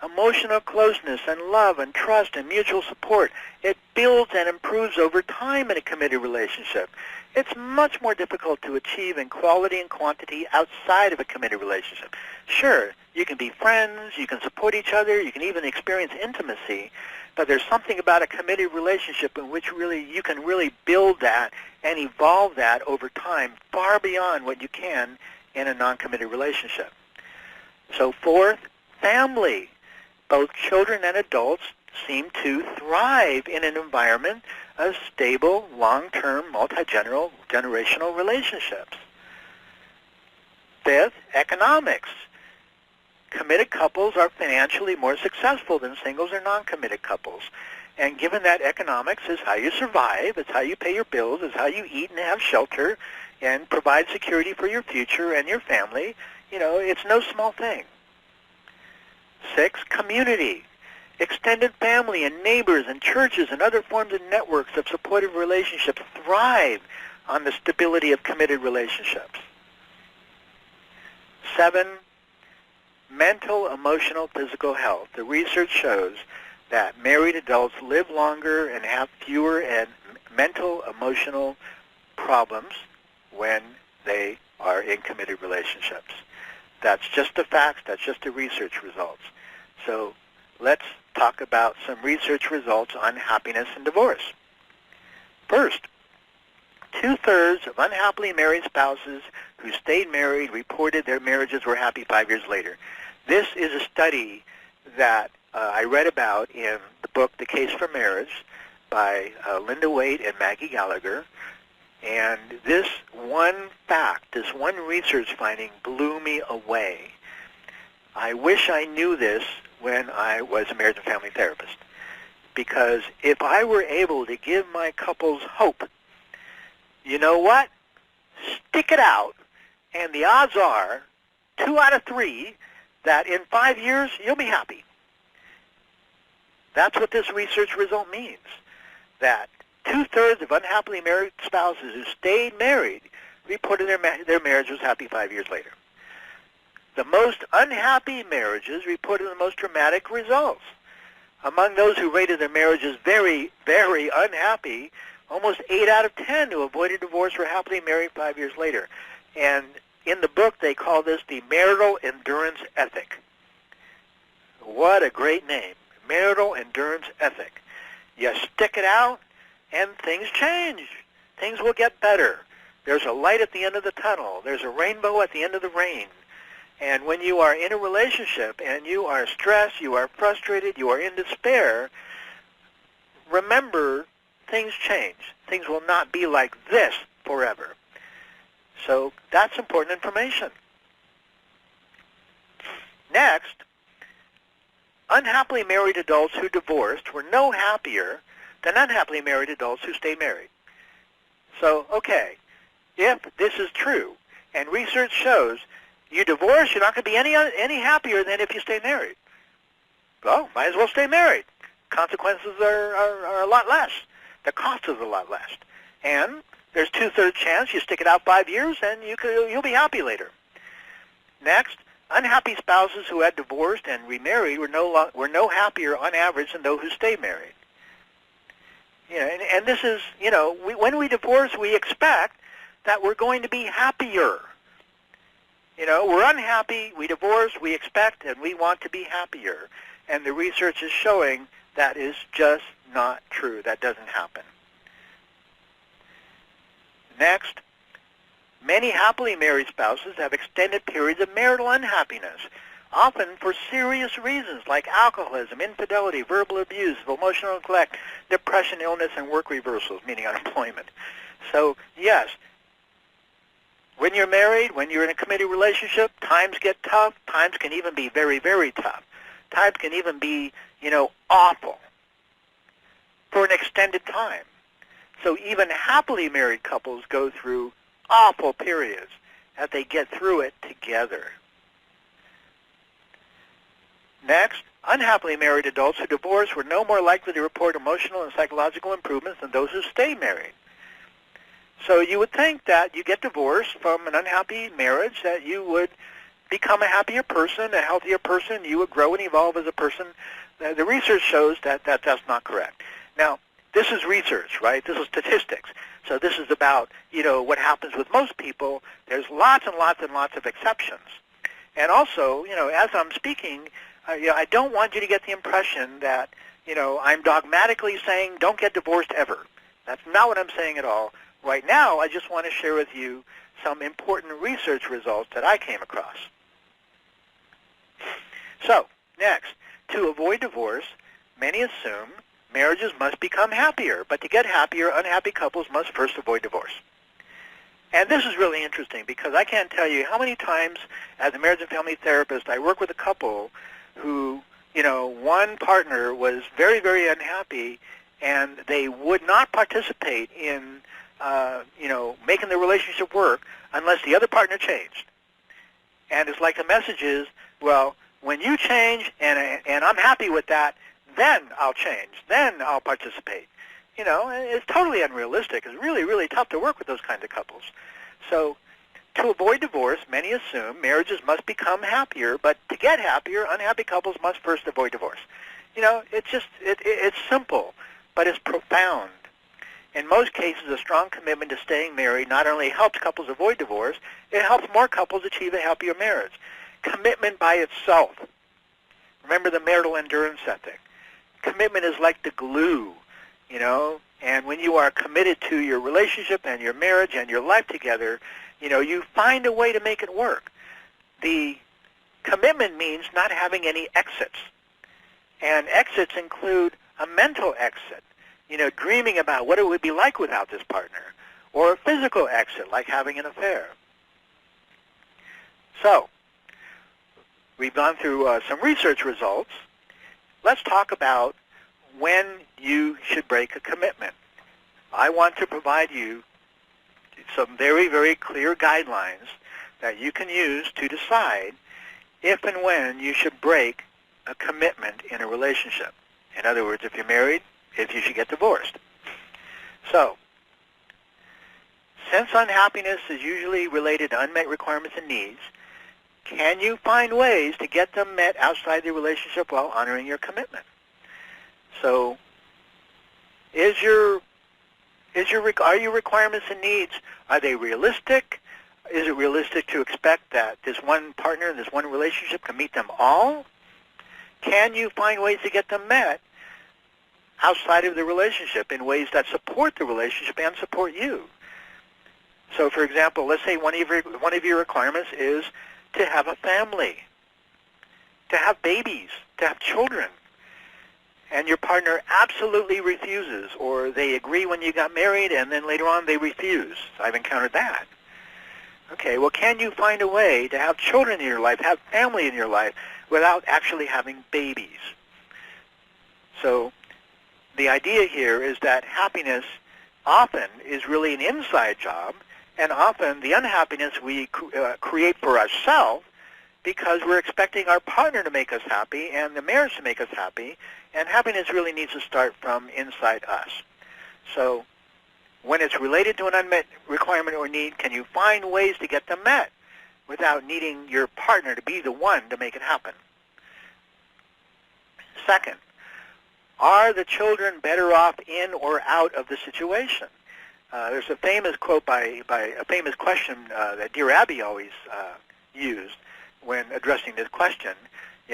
Emotional closeness and love and trust and mutual support. It builds and improves over time in a committed relationship. It's much more difficult to achieve in quality and quantity outside of a committed relationship. Sure, you can be friends, you can support each other, you can even experience intimacy, but there's something about a committed relationship in which really you can really build that and evolve that over time far beyond what you can in a non-committed relationship. So fourth, family. Both children and adults seem to thrive in an environment of stable, long-term, multi-generational relationships. Fifth, economics. Committed couples are financially more successful than singles or non-committed couples. And given that economics is how you survive, it's how you pay your bills, it's how you eat and have shelter and provide security for your future and your family, it's no small thing. Six, community. Extended family and neighbors and churches and other forms of networks of supportive relationships thrive on the stability of committed relationships. Seven, mental, emotional, physical health. The research shows that married adults live longer and have fewer mental, emotional problems when they are in committed relationships. That's just the facts. That's just the research results. So let's talk about some research results on happiness and divorce. First, 2/3 of unhappily married spouses who stayed married reported their marriages were happy 5 years later. This is a study that I read about in the book The Case for Marriage by Linda Waite and Maggie Gallagher. And this one fact, this one research finding blew me away. I wish I knew this when I was a marriage and family therapist. Because if I were able to give my couples hope, you know what? Stick it out. And the odds are 2 out of 3 that in 5 years you'll be happy. That's what this research result means. That 2/3 of unhappily married spouses who stayed married reported their marriage was happy 5 years later. The most unhappy marriages reported the most dramatic results. Among those who rated their marriages very, very unhappy, almost 8 out of 10 who avoided divorce were happily married 5 years later. And in the book, they call this the marital endurance ethic. What a great name, marital endurance ethic. You stick it out, and things change. Things will get better. There's a light at the end of the tunnel. There's a rainbow at the end of the rain. And when you are in a relationship and you are stressed, you are frustrated, you are in despair, remember, things change. Things will not be like this forever. So that's important information. Next, unhappily married adults who divorced were no happier than unhappily married adults who stayed married. So, okay, if this is true, and research shows you divorce, you're not going to be any happier than if you stay married. Well, might as well stay married. Consequences are a lot less. The cost is a lot less. And there's 2/3 chance you stick it out 5 years and you'll be happy later. Next, unhappy spouses who had divorced and remarried were no happier on average than those who stayed married. And this is, when we divorce, we expect that we're going to be happier. We're unhappy, we divorce, we expect, and we want to be happier. And the research is showing that is just not true. That doesn't happen. Next, many happily married spouses have extended periods of marital unhappiness, often for serious reasons like alcoholism, infidelity, verbal abuse, emotional neglect, depression, illness, and work reversals, meaning unemployment. So, yes, when you're married, when you're in a committed relationship, times get tough. Times can even be very, very tough. Times can even be, awful for an extended time. So even happily married couples go through awful periods as they get through it together. Next, unhappily married adults who divorce were no more likely to report emotional and psychological improvements than those who stay married. So you would think that you get divorced from an unhappy marriage, that you would become a happier person, a healthier person, you would grow and evolve as a person. The research shows that that's not correct. Now, this is research, right? This is statistics. So this is about, what happens with most people. There's lots and lots and lots of exceptions. And also, as I'm speaking, I don't want you to get the impression that, I'm dogmatically saying don't get divorced ever. That's not what I'm saying at all. Right now, I just want to share with you some important research results that I came across. So, next, to avoid divorce, many assume marriages must become happier, but to get happier, unhappy couples must first avoid divorce. And this is really interesting because I can't tell you how many times as a marriage and family therapist I work with a couple who, one partner was very, very unhappy and they would not participate in, making the relationship work unless the other partner changed. And it's like the message is, well, when you change and I'm happy with that, then I'll change. Then I'll participate. It's totally unrealistic. It's really, really tough to work with those kinds of couples. So to avoid divorce, many assume marriages must become happier, but to get happier, unhappy couples must first avoid divorce. It's simple, but it's profound. In most cases, a strong commitment to staying married not only helps couples avoid divorce, it helps more couples achieve a happier marriage. Commitment by itself. Remember the marital endurance ethic. Commitment is like the glue, and when you are committed to your relationship and your marriage and your life together, you find a way to make it work. The commitment means not having any exits. And exits include a mental exit, dreaming about what it would be like without this partner, or a physical exit, like having an affair. So, we've gone through some research results. Let's talk about when you should break a commitment. I want to provide you some very, very clear guidelines that you can use to decide if and when you should break a commitment in a relationship. In other words, if you're married, if you should get divorced. So, since unhappiness is usually related to unmet requirements and needs, can you find ways to get them met outside the relationship while honoring your commitment? So, are your requirements and needs, are they realistic? Is it realistic to expect that this one partner, this one relationship can meet them all? Can you find ways to get them met outside of the relationship in ways that support the relationship and support you? So, for example, let's say one of your requirements is to have a family, to have babies, to have children, and your partner absolutely refuses, or they agree when you got married and then later on they refuse. I've encountered that. Okay, well, can you find a way to have children in your life, have family in your life, without actually having babies? So the idea here is that happiness often is really an inside job, and often the unhappiness we create for ourselves because we're expecting our partner to make us happy and the marriage to make us happy, and happiness really needs to start from inside us. So when it's related to an unmet requirement or need, can you find ways to get them met without needing your partner to be the one to make it happen? Second, are the children better off in or out of the situation? There's a famous quote by a famous question that Dear Abby always used when addressing this question.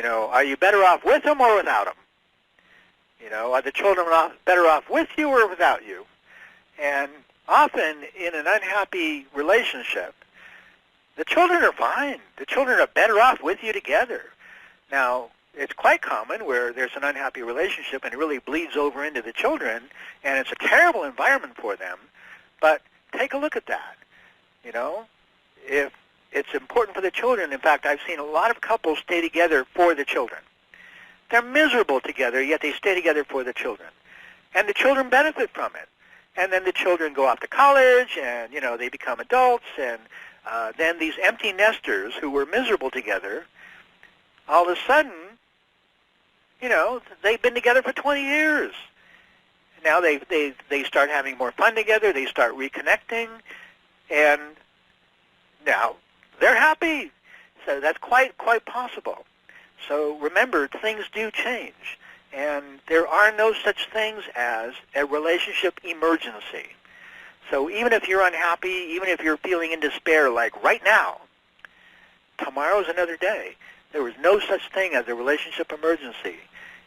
Are you better off with them or without them? Are the children better off with you or without you? And often in an unhappy relationship, the children are fine. The children are better off with you together. Now, it's quite common where there's an unhappy relationship and it really bleeds over into the children, and it's a terrible environment for them. But take a look at that. If it's important for the children, in fact, I've seen a lot of couples stay together for the children. They're miserable together, yet they stay together for the children. And the children benefit from it. And then the children go off to college, and, they become adults, and then these empty nesters who were miserable together, all of a sudden, they've been together for 20 years. Now they start having more fun together, they start reconnecting, and now they're happy. So that's quite possible. So remember, things do change. And there are no such things as a relationship emergency. So even if you're unhappy, even if you're feeling in despair, like right now, tomorrow's another day. There is no such thing as a relationship emergency.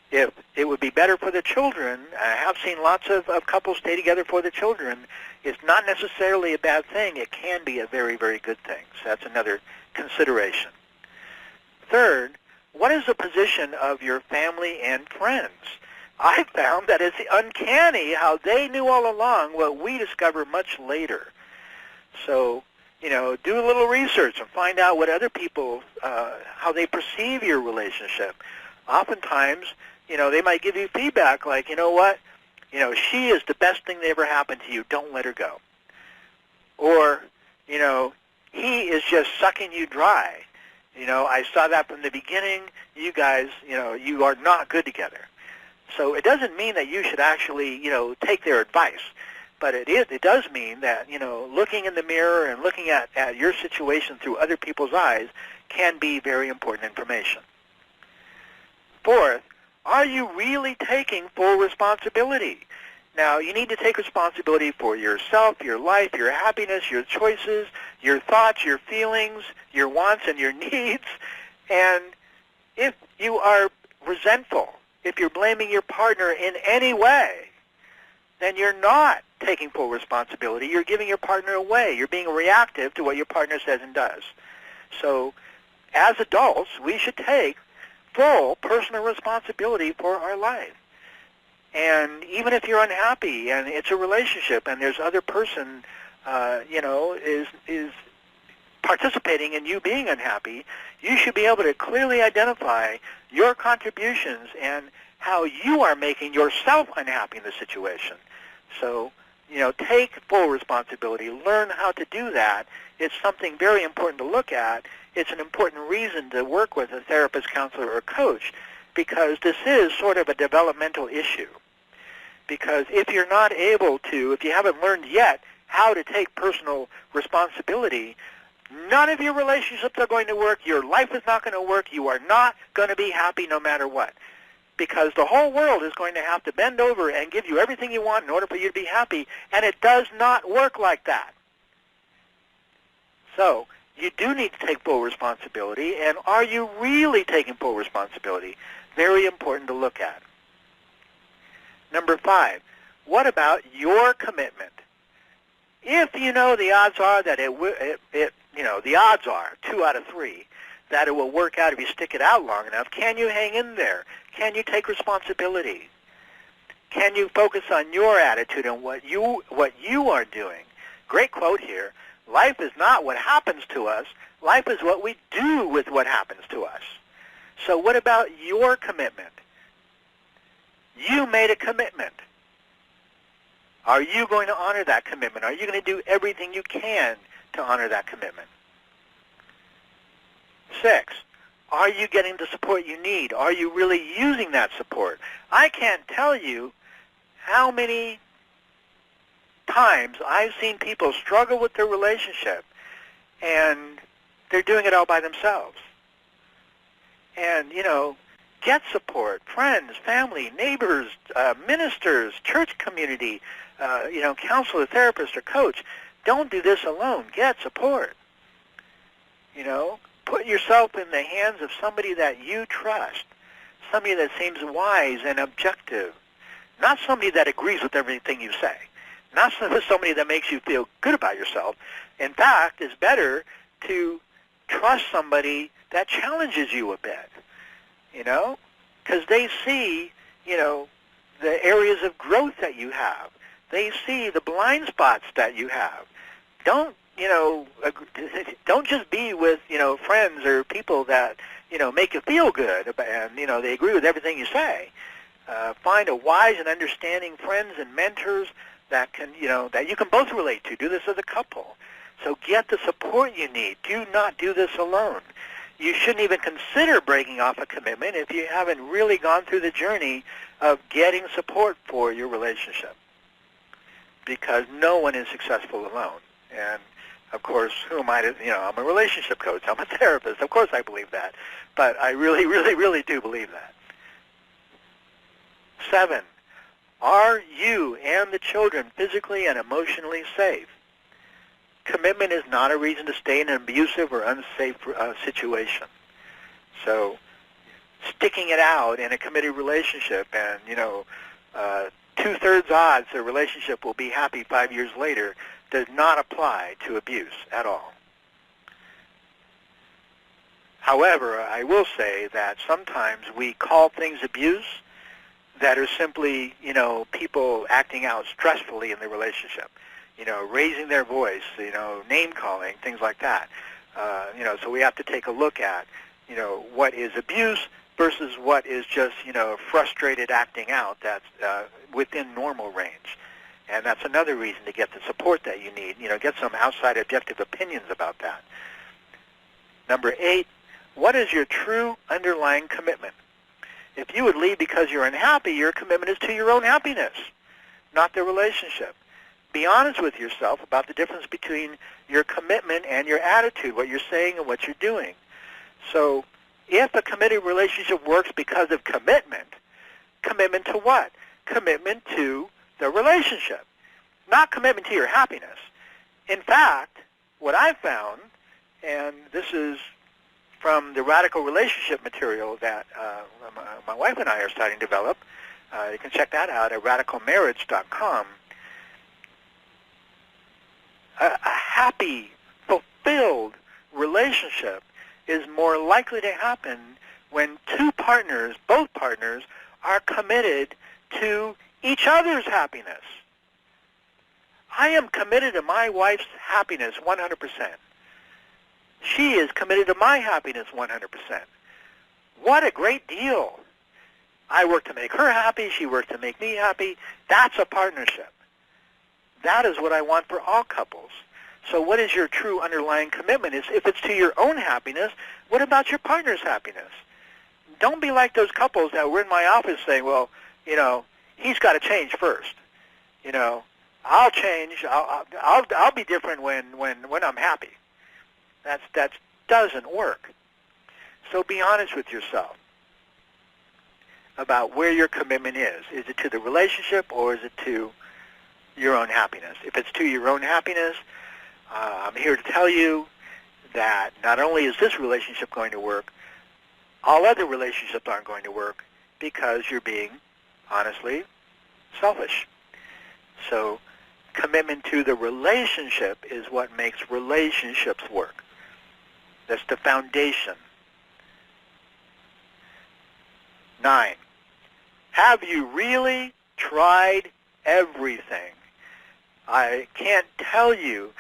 If it would be better for the children, I have seen lots of couples stay together for the children. It's not necessarily a bad thing. It can be a very, very good thing. So that's another consideration. Third, what is the position of your family and friends? I found that it's uncanny how they knew all along what we discover much later. So, do a little research and find out what other people, how they perceive your relationship. Oftentimes, they might give you feedback like, you know what, she is the best thing that ever happened to you. Don't let her go. Or, he is just sucking you dry. I saw that from the beginning. You guys, you are not good together. So it doesn't mean that you should actually, take their advice. But it does mean that, looking in the mirror and looking at your situation through other people's eyes can be very important information. Fourth, are you really taking full responsibility? Now, you need to take responsibility for yourself, your life, your happiness, your choices, your thoughts, your feelings, your wants, and your needs. And if you are resentful, if you're blaming your partner in any way, then you're not taking full responsibility. You're giving your partner away. You're being reactive to what your partner says and does. So as adults, we should take full personal responsibility for our life. And even if you're unhappy and it's a relationship and there's other person, is participating in you being unhappy, you should be able to clearly identify your contributions and how you are making yourself unhappy in the situation. So, take full responsibility. Learn how to do that. It's something very important to look at. It's an important reason to work with a therapist, counselor, or coach, because this is sort of a developmental issue. Because if you're not able to, if you haven't learned yet how to take personal responsibility, none of your relationships are going to work. Your life is not going to work. You are not going to be happy no matter what. Because the whole world is going to have to bend over and give you everything you want in order for you to be happy, and it does not work like that. So you do need to take full responsibility, and are you really taking full responsibility? Very important to look at. Number 5, what about your commitment? If the odds are that the odds are 2 out of 3 that it will work out if you stick it out long enough, can you hang in there? Can you take responsibility? Can you focus on your attitude and what you are doing? Great quote here. Life is not what happens to us. Life is what we do with what happens to us. So what about your commitment? You made a commitment. Are you going to honor that commitment? Are you going to do everything you can to honor that commitment? 6, are you getting the support you need? Are you really using that support? I can't tell you how many times I've seen people struggle with their relationship and they're doing it all by themselves. And, get support, friends, family, neighbors, ministers, church community, counselor, therapist, or coach. Don't do this alone. Get support. Put yourself in the hands of somebody that you trust, somebody that seems wise and objective, not somebody that agrees with everything you say, not somebody that makes you feel good about yourself. In fact, it's better to trust somebody that challenges you a bit, because they see, the areas of growth that you have. They see the blind spots that you have. Don't just be with, friends or people that, make you feel good and, they agree with everything you say. Find a wise and understanding friends and mentors that can, that you can both relate to. Do this as a couple. So get the support you need. Do not do this alone. You shouldn't even consider breaking off a commitment if you haven't really gone through the journey of getting support for your relationship. Because no one is successful alone. And of course, who am I to, I'm a relationship coach, I'm a therapist, of course I believe that. But I really, really, really do believe that. 7, are you and the children physically and emotionally safe? Commitment is not a reason to stay in an abusive or unsafe situation. So sticking it out in a committed relationship and, 2/3 odds the relationship will be happy 5 years later does not apply to abuse at all. However, I will say that sometimes we call things abuse that are simply, people acting out stressfully in the relationship, raising their voice, name calling, things like that. So we have to take a look at, what is abuse versus what is just, frustrated acting out that's within normal range. And that's another reason to get the support that you need, get some outside objective opinions about that. Number 8, what is your true underlying commitment? If you would leave because you're unhappy, your commitment is to your own happiness, not the relationship. Be honest with yourself about the difference between your commitment and your attitude, what you're saying and what you're doing. So if a committed relationship works because of commitment, commitment to what? Commitment to the relationship, not commitment to your happiness. In fact, what I've found, and this is from the radical relationship material that my wife and I are starting to develop, you can check that out at radicalmarriage.com. A happy, fulfilled relationship is more likely to happen when both partners, are committed to each other's happiness. I am committed to my wife's happiness 100%. She is committed to my happiness 100%. What a great deal. I work to make her happy. She works to make me happy. That's a partnership. That is what I want for all couples. So what is your true underlying commitment? If it's to your own happiness, what about your partner's happiness? Don't be like those couples that were in my office saying, well, he's got to change first. I'll change. I'll be different when I'm happy. That doesn't work. So be honest with yourself about where your commitment is. Is it to the relationship or is it to your own happiness? If it's to your own happiness, I'm here to tell you that not only is this relationship going to work, all other relationships aren't going to work because you're being, honestly, selfish. So commitment to the relationship is what makes relationships work. That's the foundation. 9, have you really tried everything? I can't tell you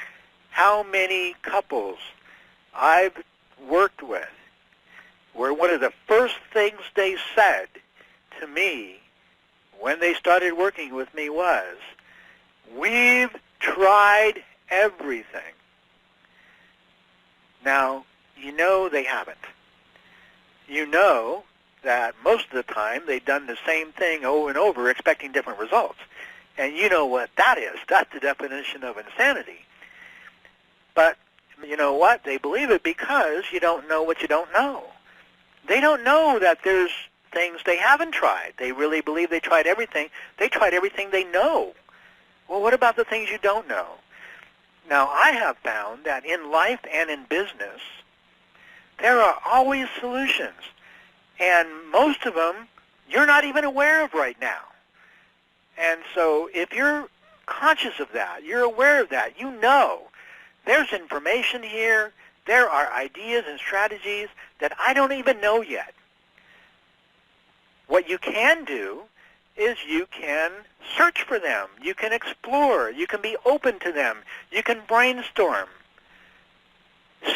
how many couples I've worked with where one of the first things they said to me when they started working with me was, we've tried everything. Now, they haven't. That most of the time they've done the same thing over and over expecting different results. And you know what that is. That's the definition of insanity. But you know what? They believe it because you don't know what you don't know. They don't know that there's things they haven't tried. They really believe they tried everything. They tried everything they know. Well, what about the things you don't know? Now, I have found that in life and in business, there are always solutions. And most of them you're not even aware of right now. And so if you're conscious of that, you're aware of that, there's information here, there are ideas and strategies that I don't even know yet. What you can do is you can search for them, you can explore, you can be open to them, you can brainstorm.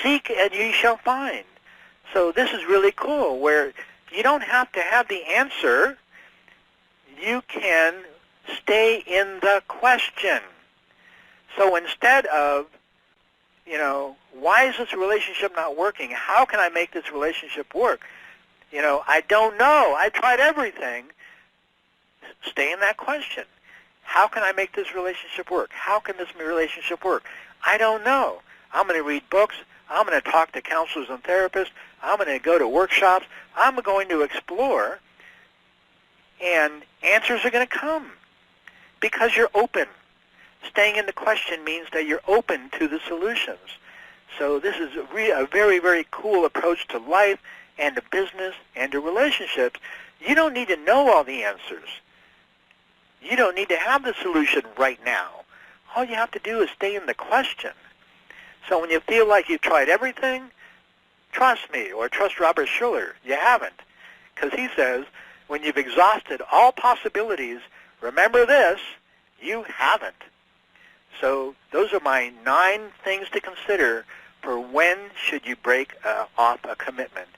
Seek and ye shall find. So this is really cool, where you don't have to have the answer. You can stay in the question. So instead of, why is this relationship not working? How can I make this relationship work? I don't know. I tried everything. Stay in that question. How can I make this relationship work? How can this relationship work? I don't know. I'm going to read books. I'm going to talk to counselors and therapists. I'm going to go to workshops. I'm going to explore. And answers are going to come because you're open. Staying in the question means that you're open to the solutions. So this is a very, very cool approach to life and to business and to relationships. You don't need to know all the answers. You don't need to have the solution right now. All you have to do is stay in the question. So when you feel like you've tried everything, trust me, or trust Robert Schuller, you haven't. Because he says, when you've exhausted all possibilities, remember this, you haven't. So those are my 9 things to consider for when should you break off a commitment.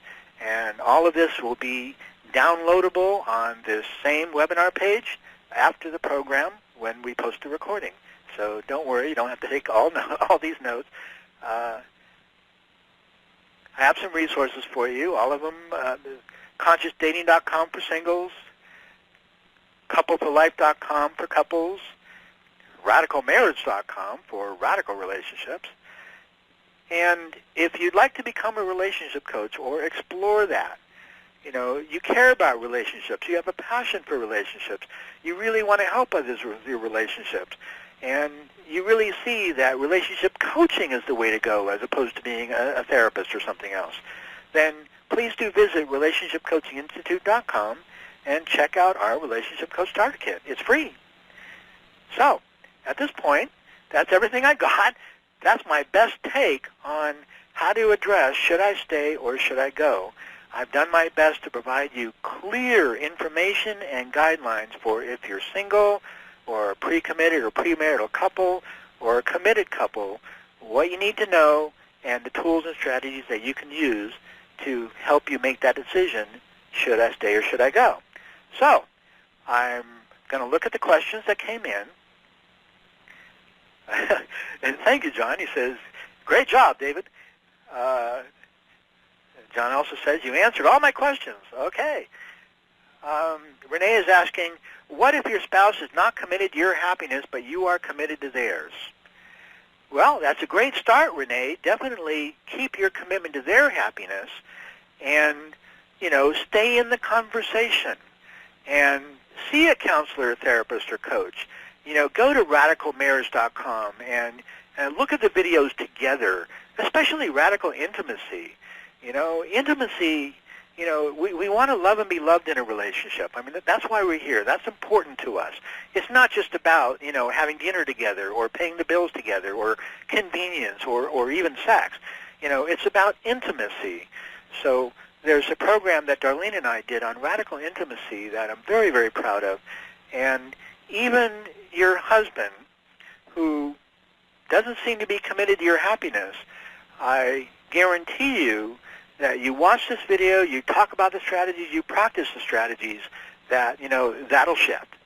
And all of this will be downloadable on this same webinar page after the program when we post the recording. So don't worry, you don't have to take all these notes. I have some resources for you, all of them, consciousdating.com for singles, coupleforlife.com for couples, radicalmarriage.com for radical relationships. And if you'd like to become a relationship coach or explore that, you care about relationships, you have a passion for relationships, you really want to help others with your relationships, and you really see that relationship coaching is the way to go as opposed to being a therapist or something else, then please do visit relationshipcoachinginstitute.com and check out our Relationship Coach Starter Kit. It's free. So, at this point, that's everything I got. That's my best take on how to address should I stay or should I go. I've done my best to provide you clear information and guidelines for if you're single or a pre-committed or premarital couple or a committed couple, what you need to know and the tools and strategies that you can use to help you make that decision, should I stay or should I go? So, I'm going to look at the questions that came in. And thank you, John. He says, great job, David. John also says, you answered all my questions. Okay. Renee is asking, what if your spouse is not committed to your happiness, but you are committed to theirs? Well, that's a great start, Renee. Definitely keep your commitment to their happiness and, stay in the conversation and see a counselor, therapist, or coach. Go to radicalmarriage.com and look at the videos together, especially radical intimacy. Intimacy, we want to love and be loved in a relationship. I mean, that's why we're here. That's important to us. It's not just about, having dinner together or paying the bills together or convenience or even sex. It's about intimacy. So there's a program that Darlene and I did on radical intimacy that I'm very, very proud of. And even your husband, who doesn't seem to be committed to your happiness, I guarantee you that you watch this video, you talk about the strategies, you practice the strategies, that, that'll shift.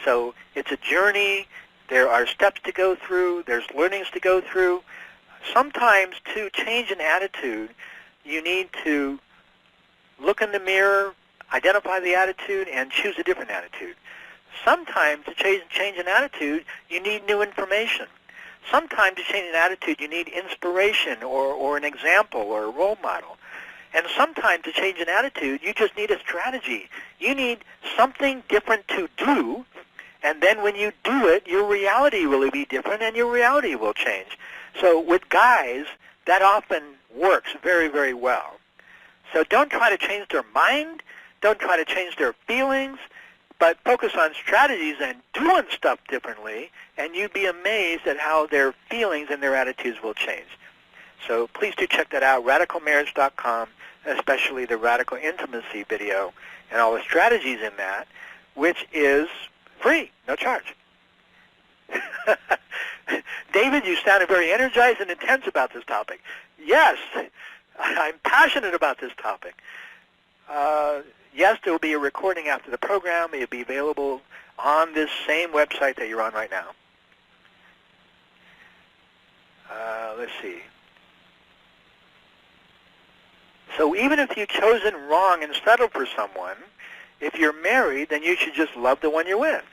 So it's a journey. There are steps to go through. There's learnings to go through. Sometimes to change an attitude, you need to look in the mirror, identify the attitude, and choose a different attitude. Sometimes to change an attitude, you need new information. Sometimes to change an attitude, you need inspiration or an example or a role model. And sometimes to change an attitude, you just need a strategy. You need something different to do, and then when you do it, your reality will be different and your reality will change. So with guys, that often works very, very well. So don't try to change their mind. Don't try to change their feelings. But focus on strategies and doing stuff differently, and you'd be amazed at how their feelings and their attitudes will change. So please do check that out, radicalmarriage.com, especially the radical intimacy video and all the strategies in that, which is free, no charge. David, you sounded very energized and intense about this topic. Yes, I'm passionate about this topic. Yes, there will be a recording after the program. It will be available on this same website that you're on right now. Let's see. So even if you've chosen wrong and settled for someone, if you're married, then you should just love the one you're with.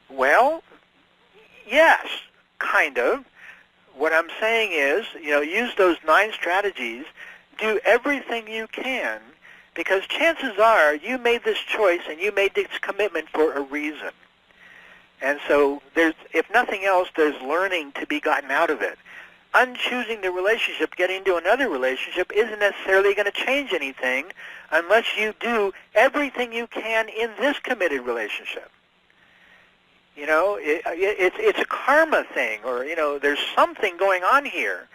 Well, yes, kind of. What I'm saying is, use those 9 strategies, do everything you can Because chances are you made this choice and you made this commitment for a reason. And so if nothing else, there's learning to be gotten out of it. Unchoosing the relationship, getting into another relationship, isn't necessarily going to change anything unless you do everything you can in this committed relationship. You know, it's a karma thing, or, you know, there's something going on here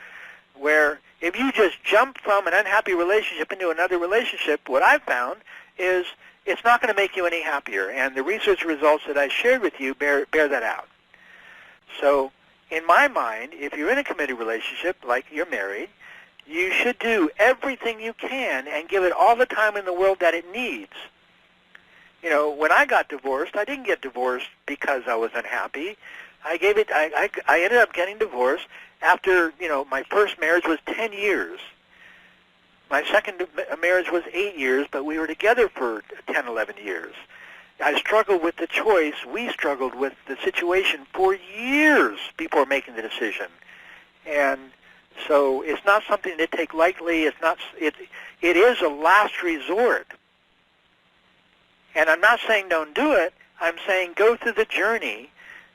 where if you just jump from an unhappy relationship into another relationship, what I've found is it's not going to make you any happier. And the research results that I shared with you bear that out. So in my mind, if you're in a committed relationship, like you're married, you should do everything you can and give it all the time in the world that it needs. You know, when I got divorced, I didn't get divorced because I was unhappy. I ended up getting divorced after, you know, my first marriage was 10 years. My second marriage was 8 years, but we were together for 10, 11 years. I struggled with the choice. We struggled with the situation for years before making the decision. And so it's not something to take lightly. It is a last resort. And I'm not saying don't do it. I'm saying go through the journey,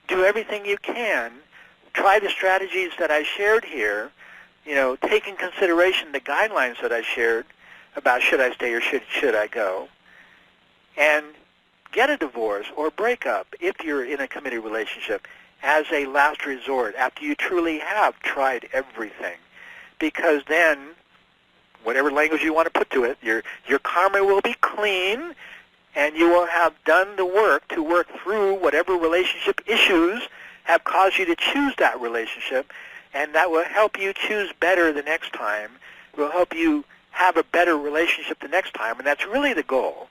do everything you can, try the strategies that I shared here, you know, take in consideration the guidelines that I shared about should I stay or should I go, and get a divorce or break up if you're in a committed relationship as a last resort after you truly have tried everything. Because then, whatever language you want to put to it, your karma will be clean, and you will have done the work to work through whatever relationship issues have caused you to choose that relationship, and that will help you choose better the next time. It will help you have a better relationship the next time, and that's really the goal.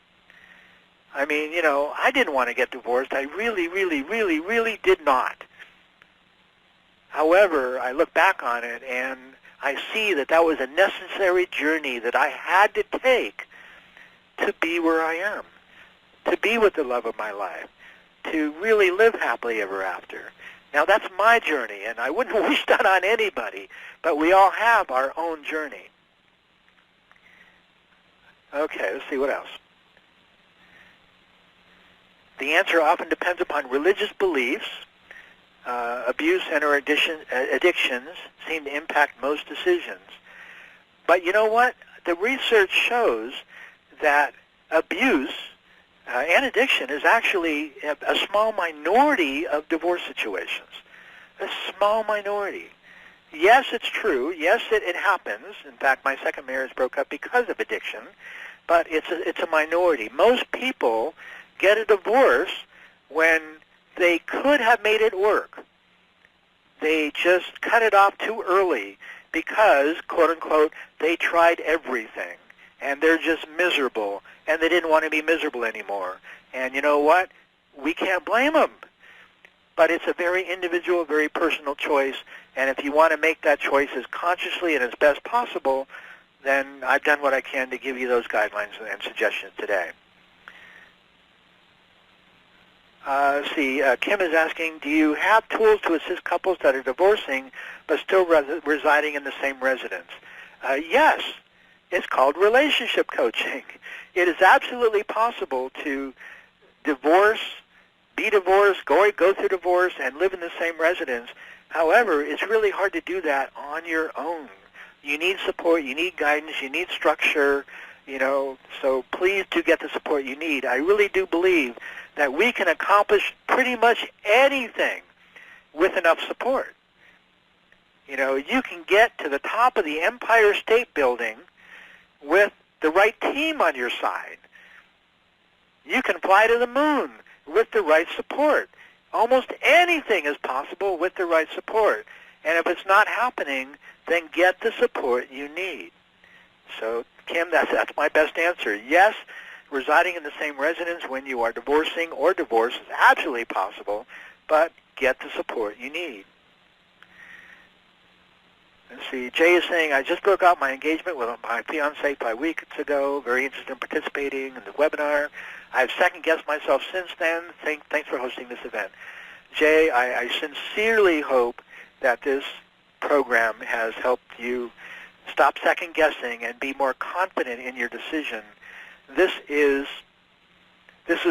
I mean, you know, I didn't want to get divorced. I really, really, really, really did not. However, I look back on it, and I see that that was a necessary journey that I had to take to be where I am, to be with the love of my life, to really live happily ever after. Now, that's my journey, and I wouldn't wish that on anybody, but we all have our own journey. Okay, let's see what else. The answer often depends upon religious beliefs. Abuse and or addictions seem to impact most decisions. But you know what? The research shows that abuse and addiction is actually a small minority of divorce situations. A small minority. Yes, it's true. Yes, it happens. In fact, my second marriage broke up because of addiction, but it's a minority. Most people get a divorce when they could have made it work. They just cut it off too early because, quote unquote, they tried everything and they're just miserable and they didn't want to be miserable anymore. And you know what? We can't blame them. But it's a very individual, very personal choice, and if you want to make that choice as consciously and as best possible, then I've done what I can to give you those guidelines and suggestions today. Let's see, Kim is asking, do you have tools to assist couples that are divorcing but still residing in the same residence? Yes. It's called relationship coaching. It is absolutely possible to divorce, be divorced, go through divorce, and live in the same residence. However, it's really hard to do that on your own. You need support, you need guidance, you need structure, you know, so please do get the support you need. I really do believe that we can accomplish pretty much anything with enough support. You know, you can get to the top of the Empire State Building with the right team on your side. You can fly to the moon with the right support. Almost anything is possible with the right support. And if it's not happening, then get the support you need. So, Kim, that's my best answer. Yes, residing in the same residence when you are divorcing or divorced is absolutely possible, but get the support you need. Let's see, Jay is saying, I just broke out my engagement with my fiancé 5 weeks ago. Very interested in participating in the webinar. I've second-guessed myself since then. Thanks for hosting this event. Jay, I sincerely hope that this program has helped you stop second guessing, and be more confident in your decision. This is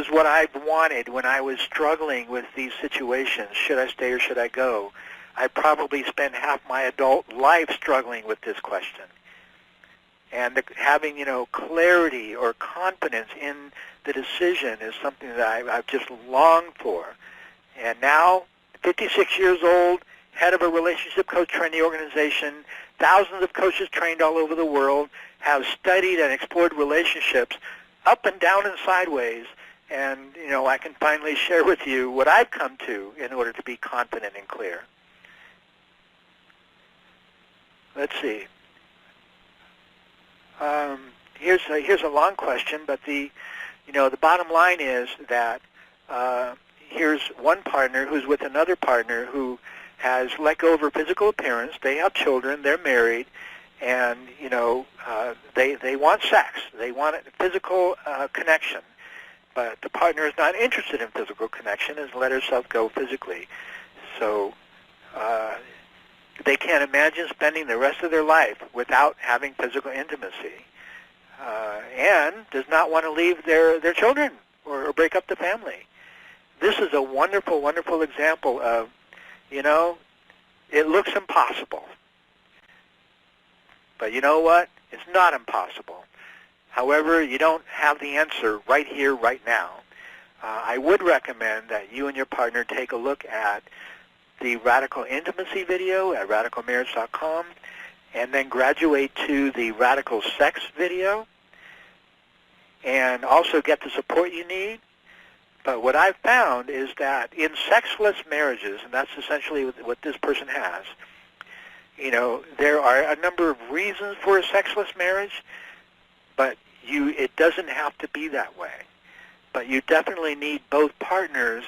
what I've wanted when I was struggling with these situations. Should I stay or should I go? I probably spent half my adult life struggling with this question. And having, clarity or confidence in the decision is something that I've just longed for. And now, 56 years old, head of a relationship coach training organization, thousands of coaches trained all over the world, have studied and explored relationships up and down and sideways. And, I can finally share with you what I've come to in order to be confident and clear. Let's see. Here's a long question, but the bottom line is that here's one partner who's with another partner who has let go of her physical appearance. They have children. They're married, and they want sex. They want a physical connection, but the partner is not interested in physical connection. Has let herself go physically, so they can't imagine spending the rest of their life without having physical intimacy, and does not want to leave their children or break up the family. This is a wonderful, wonderful example of, it looks impossible. But you know what? It's not impossible. However, you don't have the answer right here, right now. I would recommend that you and your partner take a look at the Radical Intimacy video at radicalmarriage.com, and then graduate to the Radical Sex video, and also get the support you need. But what I've found is that in sexless marriages, and that's essentially what this person has, there are a number of reasons for a sexless marriage, but it doesn't have to be that way. But you definitely need both partners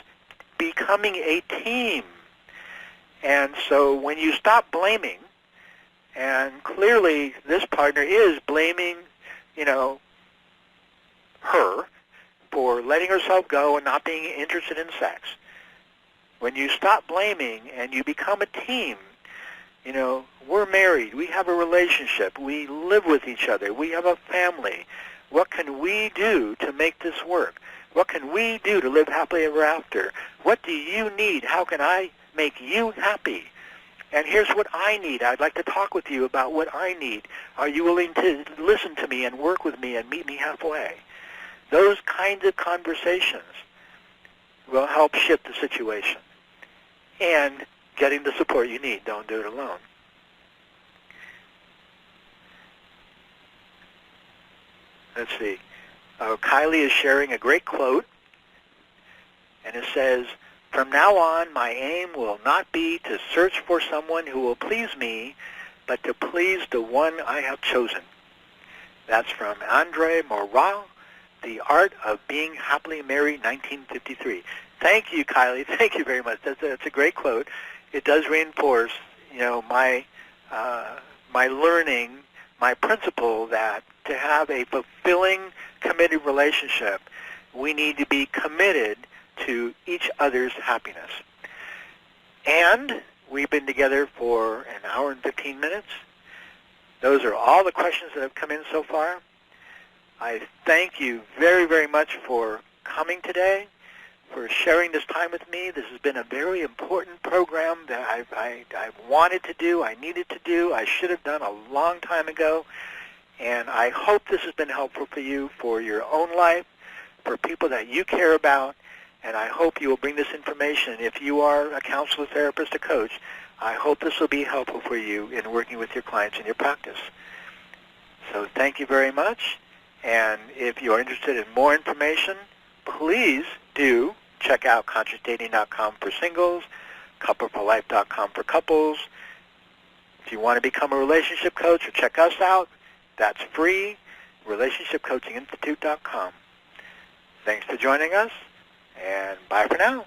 becoming a team. And so when you stop blaming, and clearly this partner is blaming, her for letting herself go and not being interested in sex. When you stop blaming and you become a team, we're married, we have a relationship, we live with each other, we have a family. What can we do to make this work? What can we do to live happily ever after? What do you need? How can I make you happy? And here's what I need. I'd like to talk with you about what I need. Are you willing to listen to me and work with me and meet me halfway? Those kinds of conversations will help shift the situation. And getting the support you need. Don't do it alone. Let's see. Kylie is sharing a great quote, and it says, "From now on, my aim will not be to search for someone who will please me, but to please the one I have chosen." That's from Andre Moreau, The Art of Being Happily Married, 1953. Thank you, Kylie. Thank you very much. That's a great quote. It does reinforce, my learning, my principle that to have a fulfilling, committed relationship, we need to be committed to each other's happiness. And we've been together for an hour and 15 minutes. Those are all the questions that have come in so far. I thank you very, very much for coming today, for sharing this time with me. This has been a very important program that I've wanted to do, I needed to do, I should have done a long time ago. And I hope this has been helpful for you, for your own life, for people that you care about. And I hope you will bring this information. If you are a counselor, therapist, a coach, I hope this will be helpful for you in working with your clients in your practice. So thank you very much. And if you are interested in more information, please do check out ConsciousDating.com for singles, CoupleForLife.com for couples. If you want to become a relationship coach or check us out, that's free, RelationshipCoachingInstitute.com. Thanks for joining us, and bye for now.